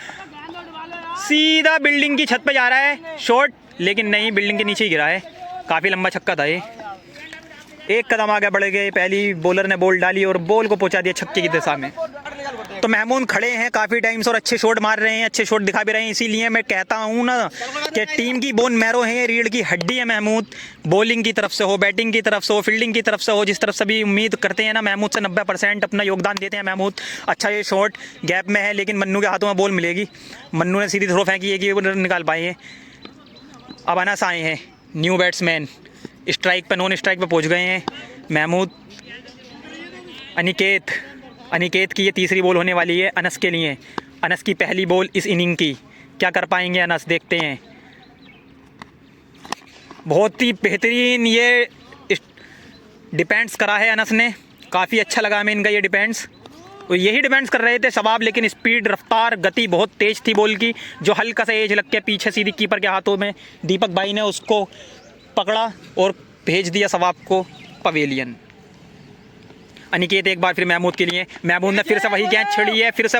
सीधा बिल्डिंग की छत पे जा रहा है शॉट, लेकिन नहीं, बिल्डिंग के नीचे ही गिरा है। काफ़ी लंबा छक्का था ये। 1 कदम आगे बढ़ गए, पहली बॉलर ने बॉल डाली और बॉल को पहुंचा दिया छक्के की दिशा में। तो महमूद खड़े हैं काफ़ी टाइम से और अच्छे शॉट मार रहे हैं, अच्छे शॉट दिखा भी रहे हैं। इसीलिए मैं कहता हूँ ना कि टीम की बोन मैरो है, रीढ़ की हड्डी है महमूद। बॉलिंग की तरफ से हो, बैटिंग की तरफ से हो, फील्डिंग की तरफ से हो, जिस तरफ से भी उम्मीद करते हैं ना, महमूद से 90% अपना योगदान देते हैं महमूद। अच्छा ये शॉट गैप में है, लेकिन मन्नू के हाथों में बॉल मिलेगी। मन्नू ने सीधी थ्रो फेंकी है कि वो निकाल पाए हैं। अब अनस आए हैं न्यू बैट्समैन, स्ट्राइक पर, नॉन स्ट्राइक पर पहुँच गए हैं महमूद। अनिकेत की ये तीसरी बॉल होने वाली है अनस के लिए। अनस की पहली बॉल इस इनिंग की, क्या कर पाएंगे अनस, देखते हैं। बहुत ही बेहतरीन ये डिपेंड्स करा है अनस ने, काफ़ी अच्छा लगा हमें इनका ये डिपेंड्स। तो यही डिपेंड्स कर रहे थे सवाब, लेकिन स्पीड, रफ्तार, गति बहुत तेज़ थी बॉल की, जो हल्का सा एज लग के पीछे सीधी कीपर के हाथों में दीपक भाई ने उसको पकड़ा और भेज दिया सवाब को पवेलियन। अनिकेत एक बार फिर महमूद के लिए, महमूद ने फिर से वही गेंद छड़ी है, फिर से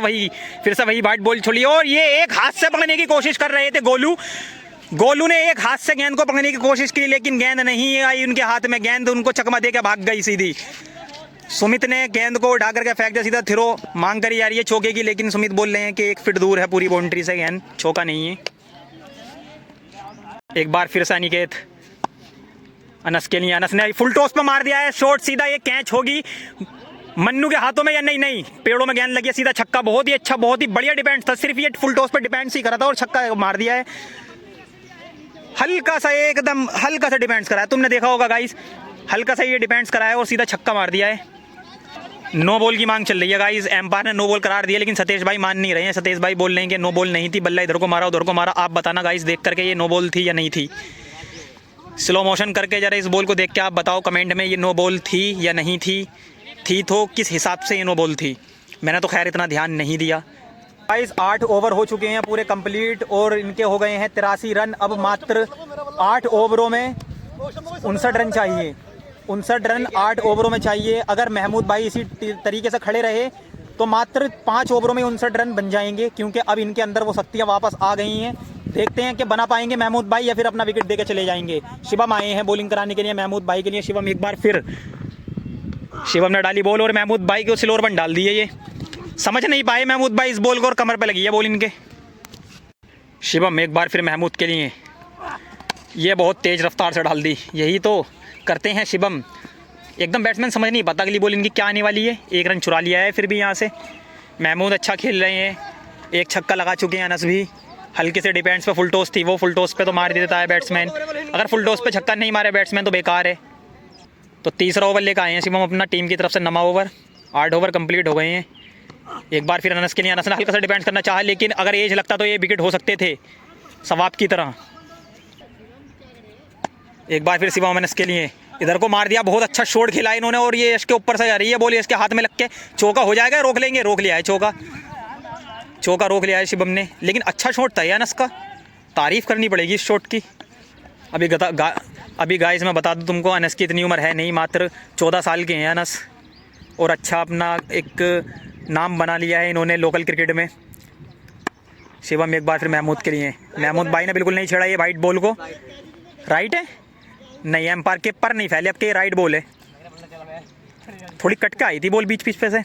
वही वाइट बॉल छोड़ी और ये एक हाथ से पकड़ने की कोशिश कर रहे थे गोलू ने एक हाथ से गेंद को पकड़ने की कोशिश की, लेकिन गेंद नहीं आई उनके हाथ में। गेंद उनको चकमा दे के भाग गई सीधी। सुमित ने गेंद को उठा करके फेंक दिया, सीधा थ्रो मांग करी जा रही है चौके की, लेकिन सुमित बोल रहे हैं कि 1 फीट दूर है पूरी बाउंड्री से गेंद, चौका नहीं है। एक बार फिर से अनिकेत अनस के लिए, अनस ने फुल टॉस पे मार दिया है शॉट, सीधा ये कैच होगी मन्नू के हाथों में या नहीं, पेड़ों में गेंद लगी है, सीधा छक्का। बहुत ही अच्छा, बहुत ही बढ़िया डिपेंड्स था, सिर्फ ये फुल टॉस पे डिपेंड्स ही करा था और छक्का मार दिया है। हल्का सा, एकदम हल्का सा डिपेंड्स करा है, तुमने देखा होगा गाइस, हल्का सा ये डिपेंड्स करा है और सीधा छक्का मार दिया है। नो बॉल की मांग चल रही है गाइस, एम्पायर ने नो बॉल करार दिया, लेकिन सतीश भाई मान नहीं रहे हैं। सतीश भाई बोल रहे हैं कि नो बॉल नहीं थी, बल्ला इधर को मारा उधर को मारा। आप बताना गाइस देख करके ये नो बॉल थी या नहीं थी। स्लो मोशन करके जरा इस बॉल को देख के आप बताओ कमेंट में, ये नो बॉल थी या नहीं थी तो किस हिसाब से ये नो बॉल थी। मैंने तो खैर इतना ध्यान नहीं दिया। गाइस 8 ओवर हो चुके हैं पूरे कंप्लीट और इनके हो गए हैं 83 रन। अब मात्र 8 ओवरों में 59 रन चाहिए, 59 रन 8 ओवरों में चाहिए। अगर महमूद भाई इसी तरीके से खड़े रहे तो मात्र 5 ओवरों में 59 रन बन जाएंगे, क्योंकि अब इनके अंदर वो शक्तियाँ वापस आ गई हैं। देखते हैं कि बना पाएंगे महमूद भाई या फिर अपना विकेट देकर चले जाएंगे। शिवम आए हैं बॉलिंग कराने के लिए महमूद भाई के लिए। शिवम एक बार फिर, शिवम ने डाली बॉल और महमूद भाई को स्लोअर बन डाल दिए। ये समझ नहीं पाए महमूद भाई इस बॉल को और कमर पे लगी है बॉल इनके। शिवम एक बार फिर महमूद के लिए, ये बहुत तेज़ रफ्तार से डाल दी। यही तो करते हैं शिवम, एकदम बैट्समैन समझ नहीं पाता अगली बॉल इनकी क्या आने वाली है। 1 रन चुरा लिया है फिर भी यहाँ से। महमूद अच्छा खेल रहे हैं, 1 छक्का लगा चुके हैं अनस भी। हल्के से डिपेंड्स पे फुल टॉस थी, वो फुल टॉस पे तो मार देता है बैट्समैन। अगर फुल टॉस पे छक्का नहीं मारे बैट्समैन तो बेकार है। तो तीसरा ओवर लेकर आए हैं शिवम अपना टीम की तरफ से, 9वां ओवर। 8 ओवर कंप्लीट हो गए हैं। एक बार फिर अनस के लिए, अनस ने हल्का सा डिपेंड करना चाहा, लेकिन अगर एज लगता तो ये विकेट हो सकते थे सवाब की तरह। एक बार फिर शिवम अनस के लिए, इधर को मार दिया, बहुत अच्छा शॉट खेला इन्होंने और ये यश के ऊपर से जा रही है बॉल, इसके हाथ में लग के चौका हो जाएगा, रोक लेंगे, रोक लिया है चौका, चौका रोक लिया है शिवम ने। लेकिन अच्छा शॉट था अनस का, तारीफ़ करनी पड़ेगी इस शॉट की। अभी गाइस मैं बता दूं तुमको, अनस की इतनी उम्र है नहीं, मात्र 14 साल के हैं अनस, और अच्छा अपना एक नाम बना लिया है इन्होंने लोकल क्रिकेट में। शिवम एक बार फिर महमूद के लिए, महमूद भाई ने बिल्कुल नहीं छेड़ा ये वाइट बॉल को, राइट है नहीं, एम्पायर के पर नहीं फैले, अब के राइट बॉल है, थोड़ी कट के आई थी बॉल बीच बीच पे से,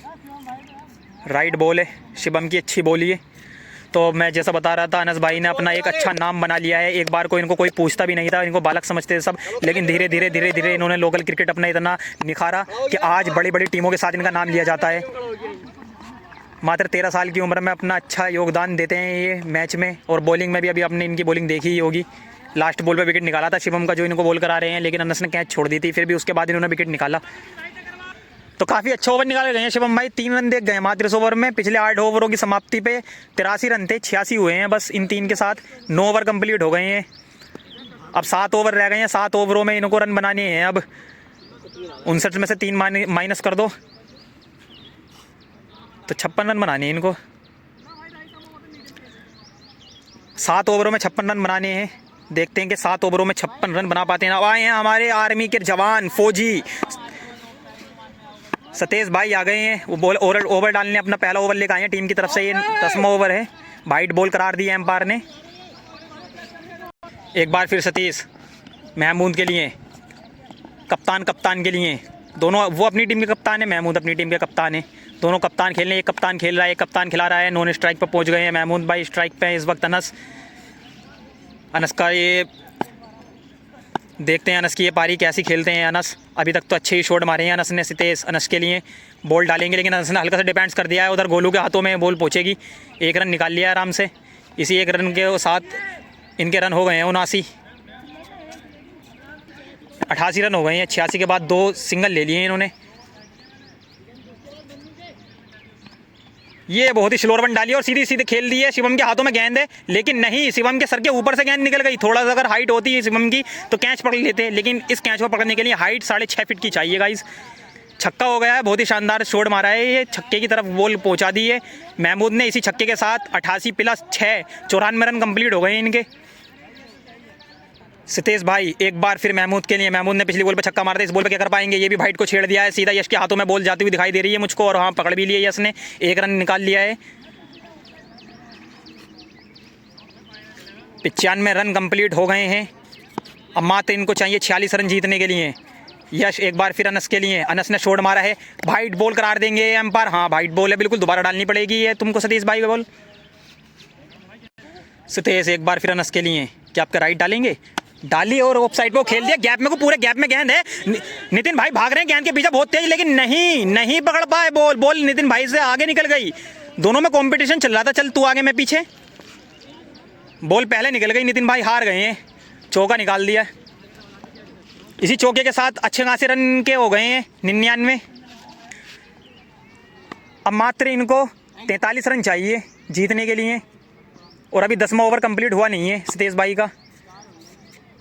राइट बॉल है, शिवम की अच्छी बॉल है। तो मैं जैसा बता रहा था, अनस भाई ने अपना एक अच्छा नाम बना लिया है। एक बार को इनको कोई पूछता भी नहीं था, इनको बालक समझते थे सब, लेकिन धीरे धीरे धीरे धीरे इन्होंने लोकल क्रिकेट अपना इतना निखारा कि आज बड़ी बड़ी टीमों के साथ इनका नाम लिया जाता है। मात्र 13 साल की उम्र में अपना अच्छा योगदान देते हैं ये मैच में, और बॉलिंग में भी अभी आपने इनकी बॉलिंग देखी ही होगी। लास्ट बॉल पे विकेट निकाला था शिवम का, जो इनको बॉल करा रहे हैं, लेकिन अनस ने कैच छोड़ दी थी, फिर भी उसके बाद इन्होंने विकेट निकाला। तो काफ़ी अच्छा ओवर निकाले गए हैं शिवम भाई, 3 रन देख गए मात्र इस ओवर में। पिछले 8 ओवरों की समाप्ति पे 83 रन थे, 86 हुए हैं बस इन 3 के साथ, 9 ओवर कंप्लीट हो गए हैं। अब 7 ओवर रह गए हैं, 7 ओवरों में इनको रन बनाने हैं। अब 59 में से 3 माइनस कर दो तो 56 रन बनाने हैं इनको, 7 ओवरों में 56 रन बनाने हैं। देखते हैं कि 7 ओवरों में 56 रन बना पाते हैं। अब आए हैं हमारे आर्मी के जवान फौजी सतेश भाई आ गए हैं, वो बॉल ओवर डालने अपना पहला ओवर लेकर आए हैं टीम की तरफ से। ये 10वां ओवर है, वाइट बॉल करार दी है एम्पायर ने। एक बार फिर सतीश महमूद के लिए, कप्तान के लिए, दोनों, वो अपनी टीम के कप्तान है, महमूद अपनी टीम के कप्तान है। दोनों कप्तान खेल रहे हैं, एक कप्तान खेल रहा है, एक कप्तान खिला रहा है। नॉन स्ट्राइक पर पहुंच गए हैं महमूद भाई, स्ट्राइक पे है इस वक्त अनस का ये देखते हैं अनस की ये पारी कैसी खेलते हैं अनस। अभी तक तो अच्छे ही शॉट मारे हैं अनस ने। सितेश अनस के लिए बॉल डालेंगे, लेकिन अनस ने हल्का सा डिफेंस कर दिया है, उधर गोलू के हाथों में बॉल पहुंचेगी। 1 रन निकाल लिया आराम से, इसी 1 रन के साथ इनके रन हो गए हैं 79, 88 रन हो गए हैं। 86 के बाद 2 सिंगल ले लिए हैं इन्होंने। ये बहुत ही स्लो रन डाली और सीधी सीधे खेल दी है, शिवम के हाथों में गेंद है, लेकिन नहीं, शिवम के सर के ऊपर से गेंद निकल गई। थोड़ा सा अगर हाइट होती है शिवम की तो कैच पकड़ लेते, लेकिन इस कैच को पकड़ने के लिए हाइट 6.5 फीट की चाहिए गाइस। छक्का हो गया है, बहुत ही शानदार शॉट मारा है, ये छक्के की तरफ बॉल पहुंचा दी है महमूद ने। इसी छक्के के साथ 88 + 6 94 रन कंप्लीट हो गए हैं इनके। सितेश भाई एक बार फिर महमूद के लिए, महमूद ने पिछली बॉल पे छक्का मारा था, इस बॉल पे क्या कर पाएंगे। ये भी वाइट को छेड़ दिया है, सीधा यश के हाथों में बॉल जाती हुई दिखाई दे रही है मुझको, और हाँ पकड़ भी लिया यश ने, 1 रन निकाल लिया है। 95 रन कंप्लीट हो गए हैं। अब मात्र इनको चाहिए 46 रन जीतने के लिए। यश एक बार फिर अनस के लिए, अनस ने शॉट मारा है, वाइट बॉल करार देंगे एम्पायर। हाँ वाइट बॉल है बिल्कुल, दोबारा डालनी पड़ेगी है तुमको सतीश भाई बॉल। सतीश एक बार फिर अनस के लिए, क्या आपका राइट डालेंगे, डाली और ऑफ साइड पे खेल दिया, गैप में को पूरे गैप में गेंद है। नितिन भाई भाग रहे हैं गेंद के पीछे बहुत तेज, लेकिन नहीं पकड़ पाए बॉल नितिन भाई से आगे निकल गई। दोनों में कंपटीशन चल रहा था, चल तू आगे मैं पीछे, बॉल पहले निकल गई, नितिन भाई हार गए हैं, चौका निकाल दिया। इसी चौके के साथ अच्छे खासे रन के हो गए हैं 99। अब मात्र इनको 43 रन चाहिए जीतने के लिए, और अभी 10वां ओवर कंप्लीट हुआ नहीं है सतीश भाई का।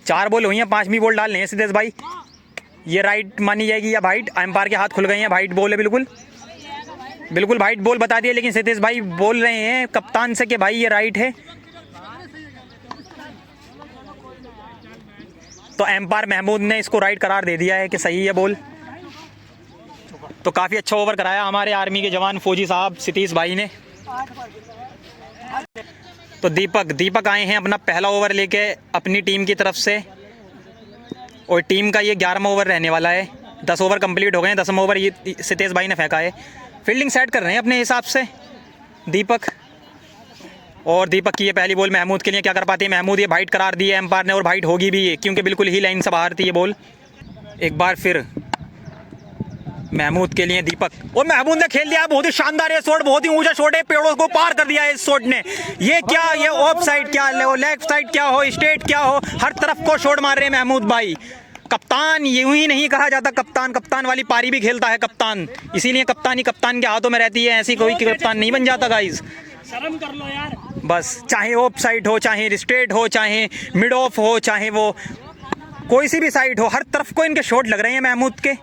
4 बॉल हुई हैं, 5वीं बॉल डाल रहे हैं सितेश भाई। ये राइट मानी जाएगी या वाइट, एम्पायर के हाथ खुल गए हैं, वाइट बॉल है बिल्कुल वाइट बॉल बता दिया, लेकिन सितेश भाई बोल रहे हैं कप्तान से कि भाई ये राइट है। तो एम्पायर महमूद ने इसको राइट करार दे दिया है कि सही है बॉल। तो काफ़ी अच्छा ओवर कराया हमारे आर्मी के जवान फौजी साहब सतीश भाई ने। तो दीपक आए हैं अपना पहला ओवर लेके अपनी टीम की तरफ से, और टीम का ये 11वां ओवर रहने वाला है। 10 ओवर कंप्लीट हो गए हैं, 10वां ओवर ये सतीश भाई ने फेंका है। फील्डिंग सेट कर रहे हैं अपने हिसाब से दीपक, और दीपक की ये पहली बॉल महमूद के लिए, क्या कर पाते हैं महमूद, ये वाइट करार दी है एम्पायर ने, और वाइट होगी भी ये, क्योंकि बिल्कुल ही लाइन से बाहर थी ये बॉल। एक बार फिर महमूद के लिए दीपक, और महमूद ने खेल दिया, बहुत ही शानदार है शॉट, बहुत ही ऊंचा शॉट है, पेड़ों को पार कर दिया है इस शॉट ने। ये क्या, ये ऑफ साइड क्या हो, लेफ्ट साइड क्या हो, स्ट्रेट क्या हो, हर तरफ को शॉट मार रहे हैं महमूद भाई। कप्तान यूं ही नहीं कहा जाता, कप्तान वाली पारी भी खेलता है कप्तान, इसीलिए कप्तानी कप्तान के हाथों में रहती है, ऐसी कोई कप्तान नहीं बन जाता गाइस। शर्म कर लो यार, बस चाहे ऑफ साइड हो, चाहे स्ट्रेट हो, चाहे मिड ऑफ हो, चाहे वो कोई सी भी साइड हो, हर तरफ को इनके शॉट लग रहे हैं महमूद के।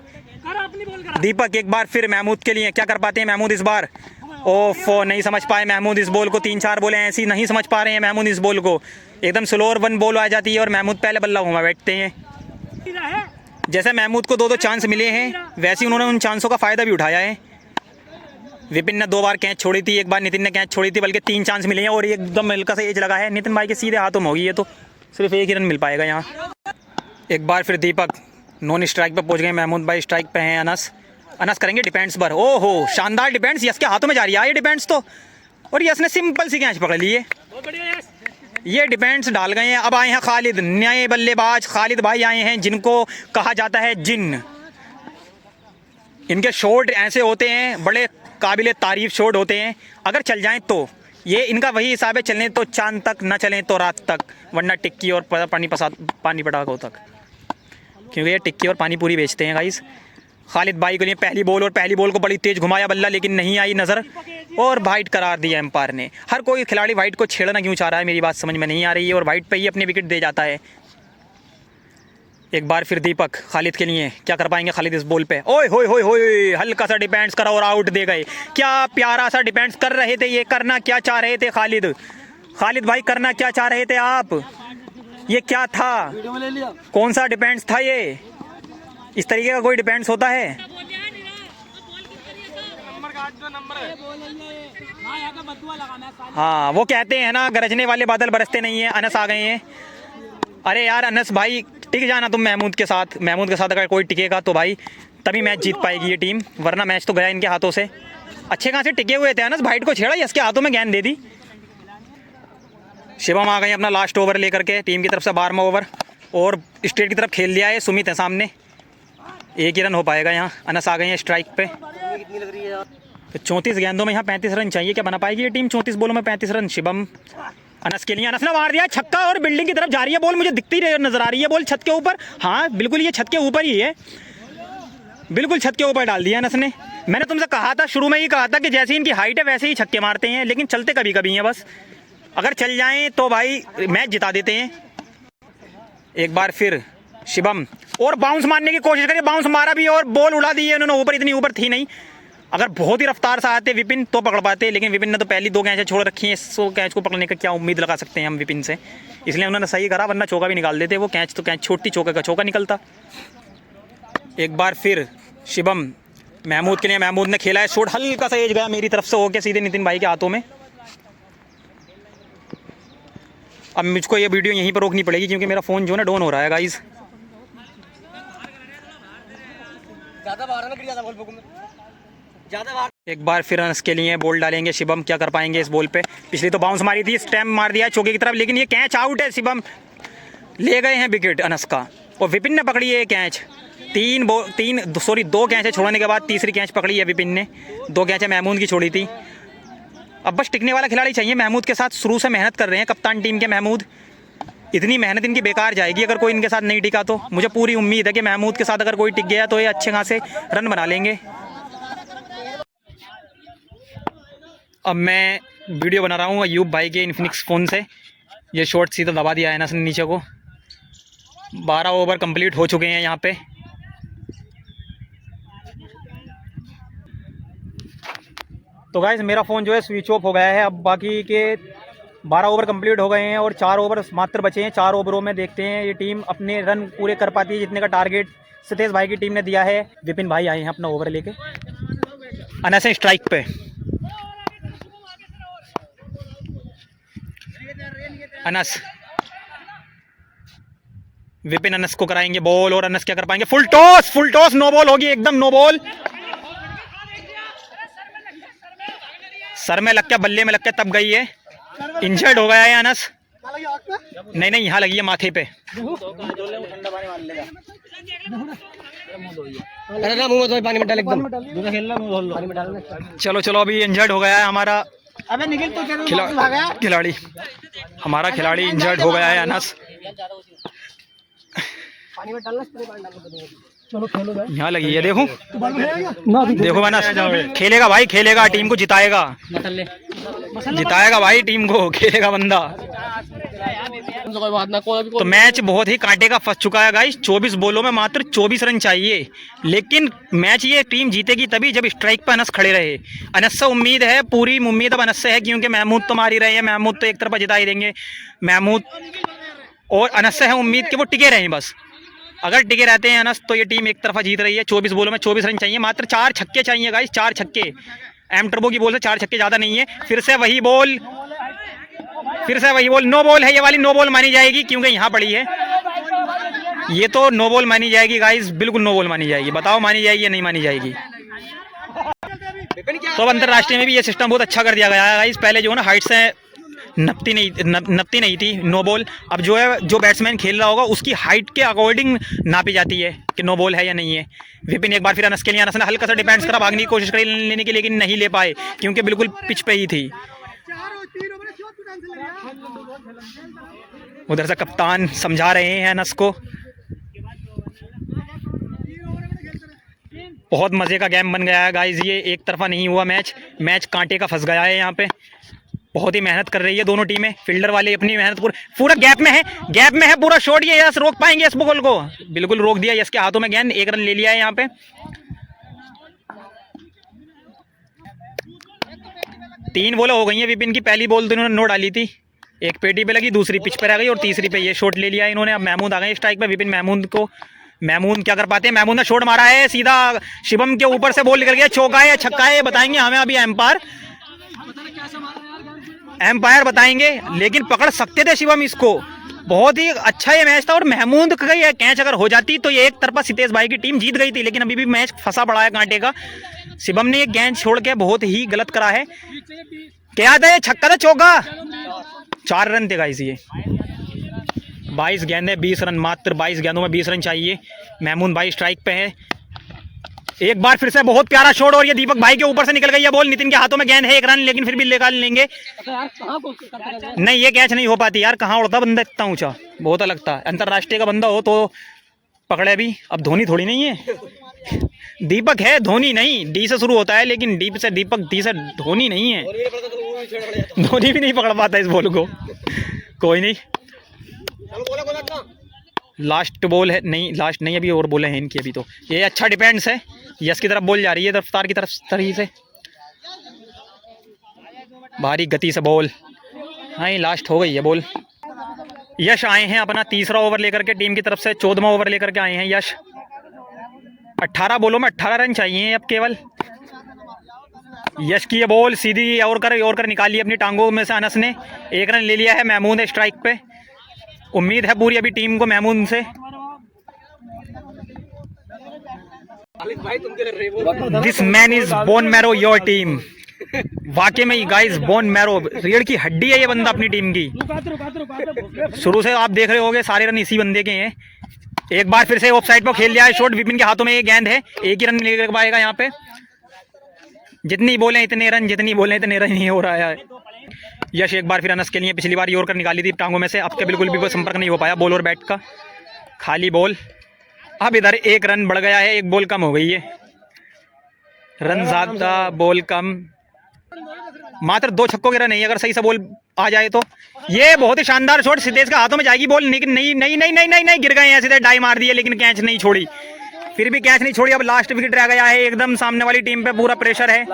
दीपक एक बार फिर महमूद के लिए, क्या कर पाते हैं महमूद इस बार? ओफो, नहीं समझ पाए महमूद इस बॉल को। 3-4 बॉलें ऐसी नहीं समझ पा रहे हैं महमूद इस बॉल को। एकदम स्लोअर 1 बॉल आ जाती है और महमूद पहले बल्ला घुमा बैठते हैं। जैसे महमूद को 2-2 चांस मिले हैं, वैसे ही उन्होंने उन चांसों का फ़ायदा भी उठाया है। विपिन ने 2 बार कैच छोड़ी थी, एक बार नितिन ने कैच छोड़ी थी, बल्कि 3 चांस मिले हैं और एकदम हल्का सा एज लगा है। नितिन भाई के सीधे हाथों में होगी ये, तो सिर्फ 1 ही रन मिल पाएगा यहाँ। एक बार फिर दीपक नॉन स्ट्राइक पे पहुंच गए महमूद भाई, स्ट्राइक पे हैं अनस करेंगे डिफेंस पर। ओहो, शानदार डिफेंस, यस के हाथों में जा रही है ये डिफेंस तो, और यस ने सिंपल सी कैच पकड़ ली है। ये डिफेंस डाल गए हैं। अब आए हैं खालिद, नए बल्लेबाज खालिद भाई आए हैं, जिनको कहा जाता है जिन। इनके शॉट ऐसे होते हैं, बड़े काबिल तारीफ शॉट होते हैं। अगर चल जाएं तो ये इनका वही हिसाब है, चलें तो चांद तक, ना चलें तो रात तक, वरना टिक्की और पानी पटाखों तक, क्योंकि ये टिक्की और पानी पूरी बेचते हैं गाइस। खालिद भाई के लिए पहली बॉल, और पहली बॉल को बड़ी तेज घुमाया बल्ला, लेकिन नहीं आई नज़र और वाइट करार दिया एम्पायर ने। हर कोई खिलाड़ी वाइट को छेड़ना क्यों चाह रहा है, मेरी बात समझ में नहीं आ रही है, और वाइट पे ही अपनी विकेट दे जाता है। एक बार फिर दीपक खालिद के लिए, क्या कर पाएंगे खालिद इस बॉल पे? ओए होए होए होए, हल्का सा डिफेंस करा और आउट दे गए। क्या प्यारा सा डिफेंस कर रहे थे, ये करना क्या चाह रहे थे खालिद? खालिद भाई करना क्या चाह रहे थे आप? ये क्या था, कौन सा डिफेंस था ये? इस तरीके का कोई डिफेंस होता है? हाँ, वो कहते हैं ना, गरजने वाले बादल बरसते नहीं है। अनस आ गए हैं। अरे यार अनस भाई, टिक जाना तुम महमूद के साथ। महमूद के साथ अगर कोई टिकेगा तो भाई तभी मैच जीत पाएगी ये टीम, वरना मैच तो गया इनके हाथों से। अच्छे कहाँ से टिके हुए थे, अनस भाई को छेड़ा, इसके हाथों में गेंद दे दी। शिवम आ गए अपना लास्ट ओवर लेकर के, टीम की तरफ से 12वां ओवर, और स्ट्रेट की तरफ खेल लिया है। सुमित है सामने, 1 ही रन हो पाएगा यहाँ। अनस आ गए हैं स्ट्राइक पे। तो 34 गेंदों में यहाँ 35 रन चाहिए। क्या बना पाएगी ये टीम 34 बॉलों में 35 रन? शिवम अनस के लिए, अनस ने मार दिया छक्का, और बिल्डिंग की तरफ जा रही है बॉल, मुझे दिखती नजर आ रही है बॉल छत के ऊपर। हाँ बिल्कुल, ये छत के ऊपर ही है, बिल्कुल छत के ऊपर डाल दिया अनस ने। मैंने तुमसे कहा था, शुरू में ही कहा था कि जैसी इनकी हाइट है वैसे ही छक्के मारते हैं, लेकिन चलते कभी कभी हैं बस। अगर चल जाएं तो भाई मैच जिता देते हैं। एक बार फिर शिवम, और बाउंस मारने की कोशिश करिए, बाउंस मारा भी और बॉल उड़ा दी है उन्होंने ऊपर, इतनी ऊपर थी नहीं। अगर बहुत ही रफ्तार से आते विपिन तो पकड़ पाते, लेकिन विपिन ने तो पहली 2 कैचें छोड़ रखी हैं, 100 कैच को पकड़ने का क्या उम्मीद लगा सकते हैं हम विपिन से? इसलिए उन्होंने सही करा, वरना चौका भी निकाल देते वो। कैच तो कैच, छोटी चौके का चौका निकलता। एक बार फिर शिवम महमूद के लिए, महमूद ने खेला है शॉट, हल्का सा एज गया मेरी तरफ से होकर सीधे नितिन भाई के हाथों में। अब मुझको ये वीडियो यहीं पर रोकनी पड़ेगी, क्योंकि मेरा फ़ोन जो है ना डाउन हो रहा है गाइस। एक बार फिर अनस के लिए बॉल डालेंगे शिवम, क्या कर पाएंगे इस बॉल पे? पिछली तो बाउंस मारी थी, स्टैम्प मार दिया चौके की तरफ, लेकिन ये कैच आउट है। शिवम ले गए हैं विकेट अनस का, और विपिन ने पकड़ी है कैच। 2 कैचें छोड़ने के बाद तीसरी कैच पकड़ी है विपिन ने। 2 कैचें महमूद की छोड़ी थी। अब बस टिकने वाला खिलाड़ी चाहिए महमूद के साथ। शुरू से मेहनत कर रहे हैं कप्तान टीम के महमूद, इतनी मेहनत इनकी बेकार जाएगी अगर कोई इनके साथ नहीं टिका तो। मुझे पूरी उम्मीद है कि महमूद के साथ अगर कोई टिक गया तो ये अच्छे खासे रन बना लेंगे। अब मैं वीडियो बना रहा हूँ अयूब भाई के इन्फिनिक्स फ़ोन से। ये शॉट सीधा दबा दिया है ना नीचे को। 12 ओवर कंप्लीट हो चुके हैं यहाँ पे। तो गाइस मेरा फ़ोन जो है स्विच ऑफ हो गया है। अब बाकी के 12 ओवर कंप्लीट हो गए हैं और 4 ओवर मात्र बचे हैं। 4 ओवरों में देखते हैं ये टीम अपने रन पूरे कर पाती है जितने का टारगेट सतेश भाई की टीम ने दिया है। विपिन भाई आए हैं अपना ओवर लेके। अनस स्ट्राइक पे, अनस, विपिन अनस को कराएंगे बॉल, और अनस क्या कर पाएंगे? फुल टॉस, नो बॉल होगी, एकदम नो बॉल। सर में लग के, बल्ले में लग के तब गई है, इंजर्ड हो गया है अनस। नहीं यहाँ लगी है माथे पे। चलो अभी इंजर्ड हो गया है हमारा खिलाड़ी, हमारा खिलाड़ी इंजर्ड हो गया है अनस। चलो खेलो भाई। यहाँ लगी है देखो, ना देखो अनस खेलेगा भाई, खेलेगा, टीम को जिताएगा, जिताएगा भाई टीम को, खेलेगा बंदा। तो मैच बहुत ही कांटे का फंस चुका है गाइस। 24 बॉलों में मात्र 24 रन चाहिए, लेकिन मैच ये टीम जीतेगी तभी जब स्ट्राइक पर अनस खड़े रहे। अनस से उम्मीद है, पूरी उम्मीद अब अनस से है, क्योंकि महमूद तो मार ही रहे हैं, महमूद तो एक तरफा जिता ही देंगे। महमूद और अनस से है उम्मीद कि वो टिके रहें बस। अगर टिके रहते हैं अनस तो ये टीम एक तरफा जीत रही है। 24 बॉलों में 24 रन चाहिए, मात्र 4 छक्के चाहिए गाइस, 4 छक्के। एम टर्बो की बॉल से 4 छक्के ज़्यादा नहीं है। फिर से वही बॉल, फिर से वही बॉल, नो बॉल है ये वाली, नो बॉल मानी जाएगी क्योंकि यहाँ पड़ी है। ये तो नो बॉल मानी जाएगी गाइस, बिल्कुल नो बॉल मानी जाएगी। बताओ मानी जाएगी या नहीं मानी जाएगी। तो अब अंतरराष्ट्रीय में भी ये सिस्टम बहुत अच्छा कर दिया गया है गाइस। पहले जो है ना हाइट से नपती नहीं थी नो बॉल। अब जो है, जो बैट्समैन खेल रहा होगा उसकी हाइट के अकॉर्डिंग नापी जाती है कि नो बॉल है या नहीं है। विपिन एक बार फिर अनस के लिए, अनस ने हल्का सा डिफेंस करा, भागने की कोशिश करी लेने की, लेकिन नहीं ले पाए क्योंकि बिल्कुल पिच पे ही थी। उधर से कप्तान समझा रहे हैं अनस को। बहुत मज़े का गेम बन गया है गाइस, ये एक तरफा नहीं हुआ मैच, मैच कांटे का फंस गया है यहाँ पे। बहुत ही मेहनत कर रही है दोनों टीमें। फील्डर वाले अपनी मेहनत पूरा गैप में है, गैप में है पूरा शॉट। ये यस रोक पाएंगे इस बॉल को, बिल्कुल रोक दिया यस के हाथों में गेंद, 1 रन ले लिया है यहाँ पे। 3 बॉल हो गई हैं विपिन की। पहली बॉल तो इन्होंने नो डाली थी, एक पेटी पे लगी, दूसरी पिच पे रह गई और तीसरी पे ये शॉट ले लिया इन्होंने। अब महमूद आ गए स्ट्राइक पे। विपिन महमूद क्या कर पाते हैं। महमूद ने शॉट मारा है सीधा शिवम के ऊपर से, बॉल निकल गया, चौका है या छक्का है बताएंगे हमें अभी एम्पायर बताएंगे, लेकिन पकड़ सकते थे शिवम इसको। बहुत ही अच्छा ये मैच था और महमूद का ये कैच अगर हो जाती तो ये एक तरफा सितेश भाई की टीम जीत गई थी, लेकिन अभी भी मैच फंसा पड़ा है कांटे का। शिवम ने ये गेंद छोड़ के बहुत ही गलत करा है। क्या था ये, छक्का था चौका? 4 रन थे गाइस ये। 22 गेंदें 20 रन, मात्र 22 गेंदों में 20 रन चाहिए। महमूद भाई स्ट्राइक पे है। एक बार फिर से बहुत प्यारा शॉट और ये दीपक भाई के ऊपर से निकल गई है बॉल। नितिन के हाथों में गेंद है, 1 रन, लेकिन फिर भी निकाल लेंगे। नहीं ये कैच नहीं हो पाती यार, कहाँ उड़ता बंदा इतना ऊंचा, बहुत अलग था। अंतरराष्ट्रीय का बंदा हो तो पकड़े भी। अब धोनी थोड़ी नहीं है, दीपक है, धोनी नहीं। डी से शुरू होता है लेकिन डी से दीपक, डी से धोनी नहीं है। धोनी भी नहीं पकड़ पाता इस बॉल को। कोई नहीं, लास्ट बॉल है, नहीं लास्ट नहीं, अभी और बॉलें हैं इनकी अभी। तो ये अच्छा डिफेंस है, यस की तरफ बॉल जा रही है, रफ्तार की तरफ तरी से, भारी गति से बॉल। हाँ ये लास्ट हो गई है बॉल। यश आए हैं अपना तीसरा ओवर लेकर के, टीम की तरफ से 14वां ओवर लेकर के आए हैं यश। 18 बॉलों में 18 रन चाहिए अब केवल। यश की ये बॉल सीधी और कर निकाली अपनी टांगों में से अनस ने। 1 रन ले लिया है। महमूद है स्ट्राइक पे। उम्मीद है पूरी अभी टीम को महमूद से। This man is bone marrow your team. वाकई में गाइस बोन मैरो, रीढ़ की हड्डी है ये बंदा अपनी टीम की। शुरू से आप देख रहे होंगे सारे रन इसी बंदे के हैं। एक बार फिर से ऑफ साइड पर खेल लिया है शॉट। विपिन के हाथों में ये गेंद है, 1 ही रन ले पाएगा यहाँ पे। जितनी बोले इतने रन, जितनी बोले इतने रन ही हो रहा है। यश एक बार फिर अनस के लिए, पिछली बार योर कर निकाली थी टांगों में से, अब के बिल्कुल भी संपर्क नहीं हो पाया बॉल और बैट का, खाली बॉल। अब इधर 1 रन बढ़ गया है, 1 बॉल कम हो गई है। रन ज़्यादा बॉल कम, मात्र 2 छक्कों के रन नहीं, अगर सही से बॉल आ जाए तो। ये बहुत ही शानदार शॉट, सिद्धेश के हाथों में जाएगी बॉल, लेकिन नहीं गिर गए हैं, सीधे डाई मार दिए, लेकिन कैच नहीं छोड़ी, फिर भी कैच नहीं छोड़ी। अब लास्ट विकेट रह गया है, एकदम सामने वाली टीम पे पूरा प्रेशर है।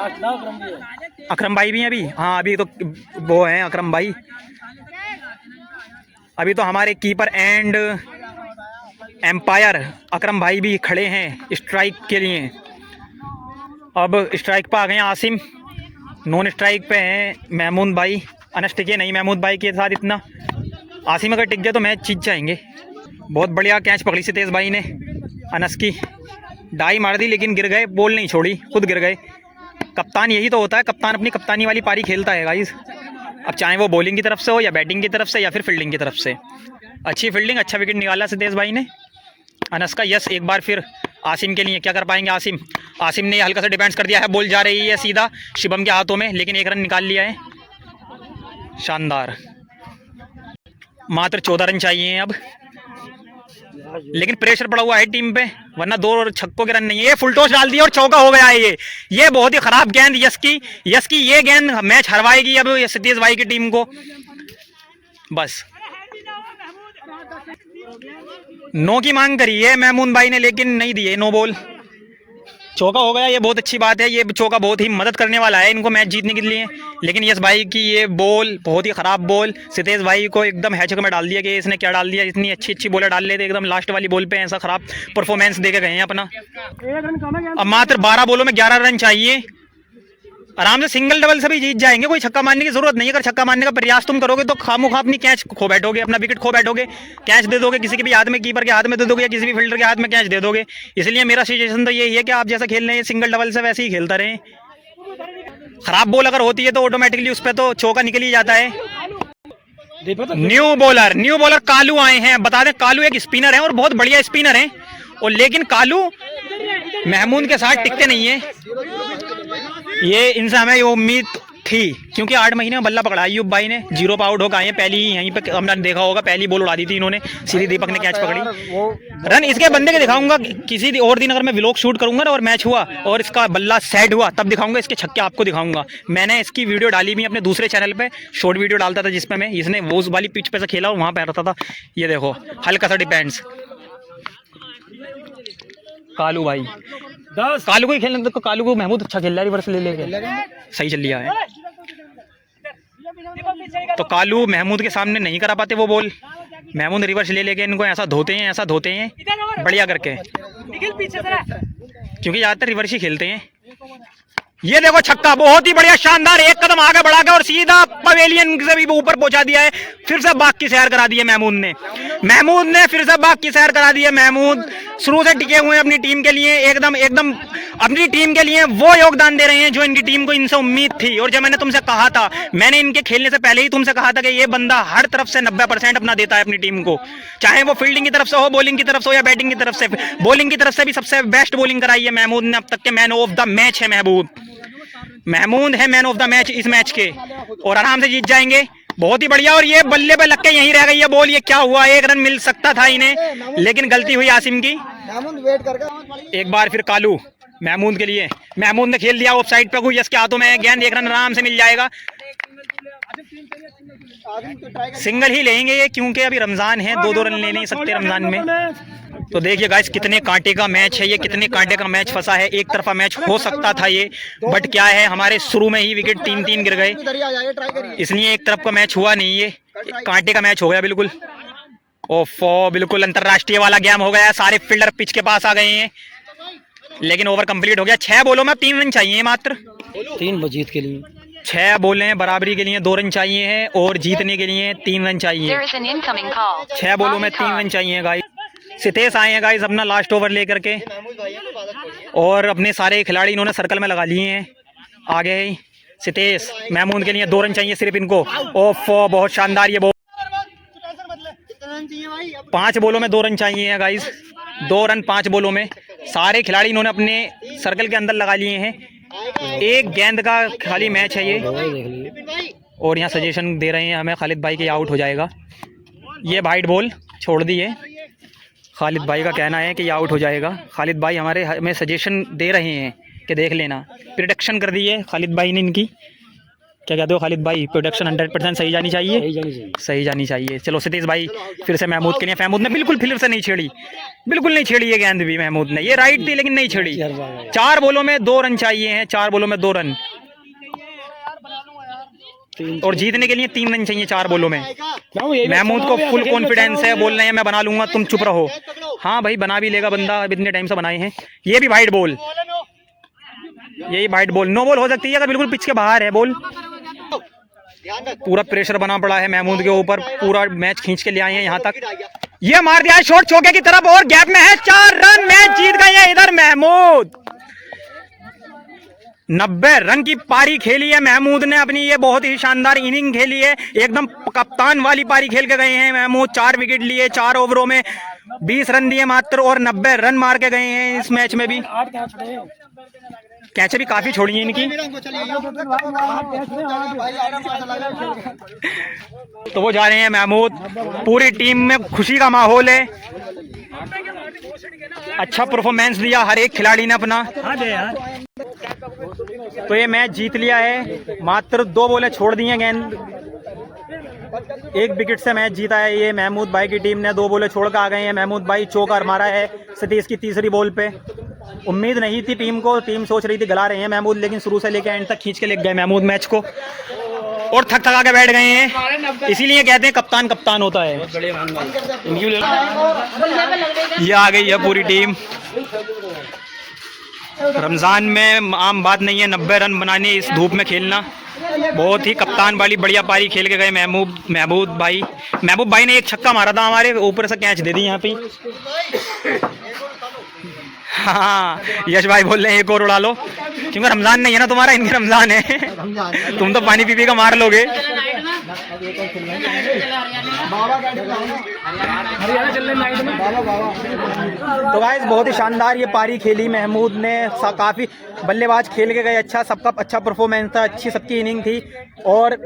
अकरम भाई भी हैं अभी, हाँ अभी तो वो हैं अकरम भाई। अभी तो हमारे कीपर एंड एम्पायर अकरम भाई भी खड़े हैं स्ट्राइक के लिए। अब स्ट्राइक पे आ गए हैं आसिम, नॉन स्ट्राइक पे हैं महमूद भाई। अनस टिके नहीं महमूद भाई के साथ इतना, आसिम अगर टिक गया तो मैच जीत जाएंगे। बहुत बढ़िया कैच पकड़ी सितेश भाई ने, अनस की डाई मार दी लेकिन गिर गए, बॉल नहीं छोड़ी, खुद गिर गए। कप्तान यही तो होता है, कप्तान अपनी कप्तानी वाली पारी खेलता है गाइस। अब चाहे वो बॉलिंग की तरफ से हो या बैटिंग की तरफ से या फिर फील्डिंग की तरफ से। अच्छी फील्डिंग, अच्छा विकेट निकाला सितेश भाई ने। अनस का यस एक बार फिर आसिम के लिए, क्या कर पाएंगे आसिम। आसिम ने हल्का सा डिफेंस कर दिया है, बॉल जा रही है सीधा शिवम के हाथों में, लेकिन 1 रन निकाल लिया है। शानदार, मात्र 14 रन चाहिए अब। लेकिन प्रेशर पड़ा हुआ है टीम पे, वरना 2 छक्कों के रन नहीं है। ये फुल टॉस डाल दिया और चौका हो गया है। ये बहुत ही खराब गेंद यश की ये गेंद मैच हरवाएगी अब सतीश भाई की टीम को। बस नो की मांग करी है महमूद भाई ने, लेकिन नहीं दिए, नो बॉल, चौका हो गया। ये बहुत अच्छी बात है, ये चौका बहुत ही मदद करने वाला है इनको मैच जीतने के लिए। लेकिन यश भाई की ये बॉल बहुत ही ख़राब बॉल, सितेश भाई को एकदम हैचक में डाल दिया कि इसने क्या डाल दिया। इतनी अच्छी अच्छी बॉलें डाल लेते, एकदम लास्ट वाली बॉल पे ऐसा ख़राब परफॉर्मेंस दे के गए हैं अपना। अब मात्र 12 बॉलों में 11 रन चाहिए, आराम से सिंगल डबल से भी जीत जाएंगे, कोई छक्का मारने की जरूरत नहीं है। अगर छक्का मारने का प्रयास तुम करोगे तो खामोखा अपनी कैच खो बैठोगे, अपना विकेट खो बैठोगे, कैच दे दोगे किसी के भी हाथ में, कीपर के हाथ में दे दोगे या किसी भी फील्डर के हाथ में कैच दे दोगे। इसलिए मेरा सजेशन तो यही है कि आप जैसा खेल रहे हैं सिंगल डबल से वैसे ही खेलता रहें। खराब बॉल अगर होती है तो ऑटोमेटिकली उस पर तो चौका निकल ही जाता है। न्यू बॉलर कालू आए हैं। बता दें कालू एक स्पिनर है और बहुत बढ़िया स्पिनर है, और लेकिन कालू महमूद के साथ टिकते नहीं है। ये इनसे हमें ये उम्मीद थी, क्योंकि 8 महीने में बल्ला पकड़ा अय्यूब भाई ने, 0 पे आउट होकर आए हैं। पहली यहीं पे हमने देखा होगा, पहली बॉल उड़ा दी थी इन्होंने, सीधी दीपक ने कैच पकड़ी। रन इसके बंदे के दिखाऊंगा किसी और दिन, अगर मैं व्लॉग शूट करूंगा ना और मैच हुआ और इसका बल्ला सेट हुआ तब दिखाऊंगा, इसके छक्के आपको दिखाऊंगा। मैंने इसकी वीडियो डाली भी अपने दूसरे चैनल पे, शॉर्ट वीडियो डालता था जिसमें मैं, इसने वो वाली पिच पे से खेला और वहाँ पे रहता था। ये देखो हल्का सा डिपेंड्स, कालू भाई कालू को ही खेलने तो कालू को महमूद अच्छा खेल रहा है, रिवर्स ले लेके सही चल लिया है। तो कालू महमूद के सामने नहीं करा पाते वो बॉल, महमूद रिवर्स ले लेके इनको ऐसा धोते हैं बढ़िया करके, क्योंकि ज़्यादातर रिवर्स ही खेलते हैं। ये देखो छक्का, बहुत ही बढ़िया शानदार, एक कदम आगे बढ़ा के और सीधा पवेलियन से भी ऊपर पहुंचा दिया है। फिर से बाग की सैर करा दी है महमूद ने फिर से बाग की सैर करा दी है। महमूद शुरू से टिके हुए हैं अपनी टीम के लिए, एकदम अपनी टीम के लिए वो योगदान दे रहे हैं जो इनकी टीम को इनसे उम्मीद थी। और जब मैंने तुमसे कहा था, मैंने इनके खेलने से पहले ही तुमसे कहा था कि ये बंदा हर तरफ से 90% अपना देता है अपनी टीम को, चाहे वो फील्डिंग की तरफ से हो, बॉलिंग की तरफ से हो या बैटिंग की तरफ से। बॉलिंग की तरफ से भी सबसे बेस्ट बॉलिंग कराई है महमूद ने, अब तक के मैन ऑफ द मैच है महमूद है मैन ऑफ द मैच इस मैच के, और आराम से जीत जाएंगे। बहुत ही बढ़िया, और ये बल्ले पे लग के यहीं रह गई है बॉल। ये क्या हुआ, 1 रन मिल सकता था इन्हें, लेकिन गलती हुई आसिम की। एक बार फिर कालू महमूद के लिए, महमूद ने खेल दिया ऑफ साइड पे, कोई इसके हाथों में गेंद, 1 रन आराम से मिल जाएगा। सिंगल ही लेंगे ये, क्योंकि अभी रमजान है, 2-2 रन ले नहीं सकते रमजान में। तो देखिए गाइस कितने कांटे का मैच है ये, कितने कांटे का मैच फंसा है। एक तरफा मैच हो सकता था ये, बट क्या है हमारे शुरू में ही विकेट 3-3 गिर गए, इसलिए एक तरफ का मैच हुआ नहीं, ये कांटे का मैच हो गया बिल्कुल। ओफो, बिल्कुल अंतरराष्ट्रीय वाला गेम हो गया, सारे फील्डर पिच के पास आ गए हैं, लेकिन ओवर कंप्लीट हो गया। 6 बॉलों में 3 रन चाहिए मात्र, 3 जीत के लिए 6 बॉलें हैं, बराबरी के लिए 2 रन चाहिए हैं, और जीतने के लिए 3 रन चाहिए। 6 बॉलों में 3 रन चाहिए गाइस। सितेश आए हैं गाइस अपना लास्ट ओवर लेकर के, और अपने सारे खिलाड़ी इन्होंने सर्कल में लगा लिए हैं। आगे सितेश, महमूद के लिए 2 रन चाहिए सिर्फ इनको। ओफो, बहुत शानदार ये बॉल, 5 बॉलों में 2 रन चाहिए गाइस, 2 रन 5 बॉलों में। सारे खिलाड़ी इन्होंने अपने सर्कल के अंदर लगा लिए हैं, एक गेंद का खाली मैच है ये। और यहाँ सजेशन दे रहे हैं हमें खालिद भाई के आउट हो जाएगा, ये वाइड बॉल छोड़ दी है। खालिद भाई का कहना है कि ये आउट हो जाएगा। खालिद भाई हमें सजेशन दे रहे हैं कि देख लेना, प्रोडक्शन कर दी है खालिद भाई ने इनकी। क्या कहते हो खालिद भाई, प्रोडक्शन 100% सही जानी चाहिए, सही जानी चाहिए। चलो सतीश भाई फिर से महमूद के लिए, महमूद ने बिल्कुल फिर से नहीं छेड़ी, बिल्कुल नहीं छेड़ी ये गेंद भी महमूद ने, ये राइट थी लेकिन नहीं छेड़ी। 4 बॉलों में 2 रन चाहिए हैं, 4 बॉलों में 2 रन, और जीतने के लिए 3 रन चाहिए 4 बॉलों में। महमूद को फुल कॉन्फिडेंस है, बोल रहे हैं मैं बना लूंगा, तुम चुप रहो। हाँ भाई बना भी लेगा बंदा, अब इतने टाइम से बनाए हैं। ये भी वाइड बॉल, यही वाइड बॉल, नो बॉल हो सकती है अगर बिल्कुल पिच के बाहर है बॉल। पूरा प्रेशर बना पड़ा है महमूद के ऊपर, पूरा मैच खींच के ले आए हैं यहाँ तक। ये मार दिया है शॉट चौके की तरफ, और गैप में है 4 रन, मैच जीत गए हैं इधर महमूद। 90 रन की पारी खेली है महमूद ने अपनी, ये बहुत ही शानदार इनिंग खेली है, एकदम कप्तान वाली पारी खेल के गए हैं महमूद। 4 विकेट लिए, 4 ओवरों में 20 रन दिए मात्र, और 90 रन मार के गए हैं इस मैच में भी। कैचे भी काफी छोड़ी है इनकी। तो वो जा रहे हैं महमूद, पूरी टीम में खुशी का माहौल है। अच्छा परफॉर्मेंस दिया हर एक खिलाड़ी ने अपना। तो ये मैच जीत लिया है, मात्र 2 बॉलें छोड़ दी हैं गेंद, 1 विकेट से मैच जीता है ये महमूद भाई की टीम ने। 2 बॉलें छोड़ कर आ गए हैं महमूद भाई, चौका मारा है सतीश की तीसरी बॉल पे। उम्मीद नहीं थी टीम को, टीम सोच रही थी गला रहे हैं महमूद, लेकिन शुरू से लेकर एंड तक खींच के ले गए महमूद मैच को और थक थका के बैठ गए हैं। इसीलिए कहते हैं कप्तान कप्तान होता है। ये आ गई है पूरी टीम। रमज़ान में आम बात नहीं है 90 रन बनाने इस धूप में खेलना। बहुत ही कप्तान वाली बढ़िया पारी खेल के गए महमूद भाई। महबूब भाई ने एक छक्का मारा था हमारे, ऊपर से कैच दे दी यहाँ पे। हाँ यश भाई बोल रहे हैं एक और उड़ा लो, क्योंकि रमज़ान नहीं है ना तुम्हारा, इनके रमज़ान है। तुम तो पानी पी का मार लोगे। तो गाइस बहुत ही शानदार ये पारी खेली महमूद ने, काफ़ी बल्लेबाज खेल के गए, अच्छा सबका अच्छा परफॉर्मेंस था, अच्छी सबकी इनिंग थी। और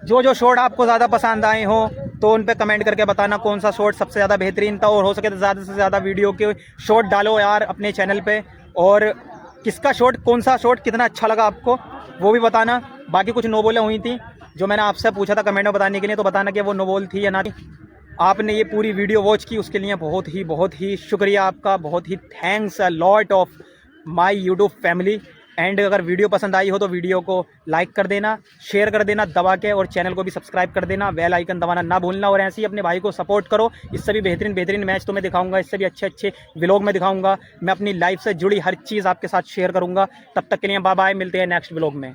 जो शॉट आपको ज़्यादा पसंद आए हों तो उन पे कमेंट करके बताना कौन सा शॉट सबसे ज़्यादा बेहतरीन था, और हो सके तो ज़्यादा से ज़्यादा वीडियो के शॉट डालो यार अपने चैनल पे, और किसका शॉट कौन सा शॉट कितना अच्छा लगा आपको वो भी बताना। बाकी कुछ नो बॉलें हुई थी जो मैंने आपसे पूछा था कमेंट में बताने के लिए, तो बताना कि वो नो बॉल थी या ना थी। आपने ये पूरी वीडियो वॉच की उसके लिए बहुत ही शुक्रिया आपका, बहुत ही thanks a lot of my YouTube family. And अगर वीडियो पसंद आई हो तो वीडियो को लाइक कर देना, शेयर कर देना दबा के, और चैनल को भी सब्सक्राइब कर देना, बेल आइकन दबाना ना भूलना। और ऐसे ही अपने भाई को सपोर्ट करो, इससे भी बेहतरीन मैच तुम्हें दिखाऊंगा, इससे भी अच्छे व्लॉग में दिखाऊंगा। मैं अपनी लाइफ से जुड़ी हर चीज़ आपके साथ शेयर करूंगा। तब तक के लिए बाय बाय, मिलते हैं नेक्स्ट व्लॉग में।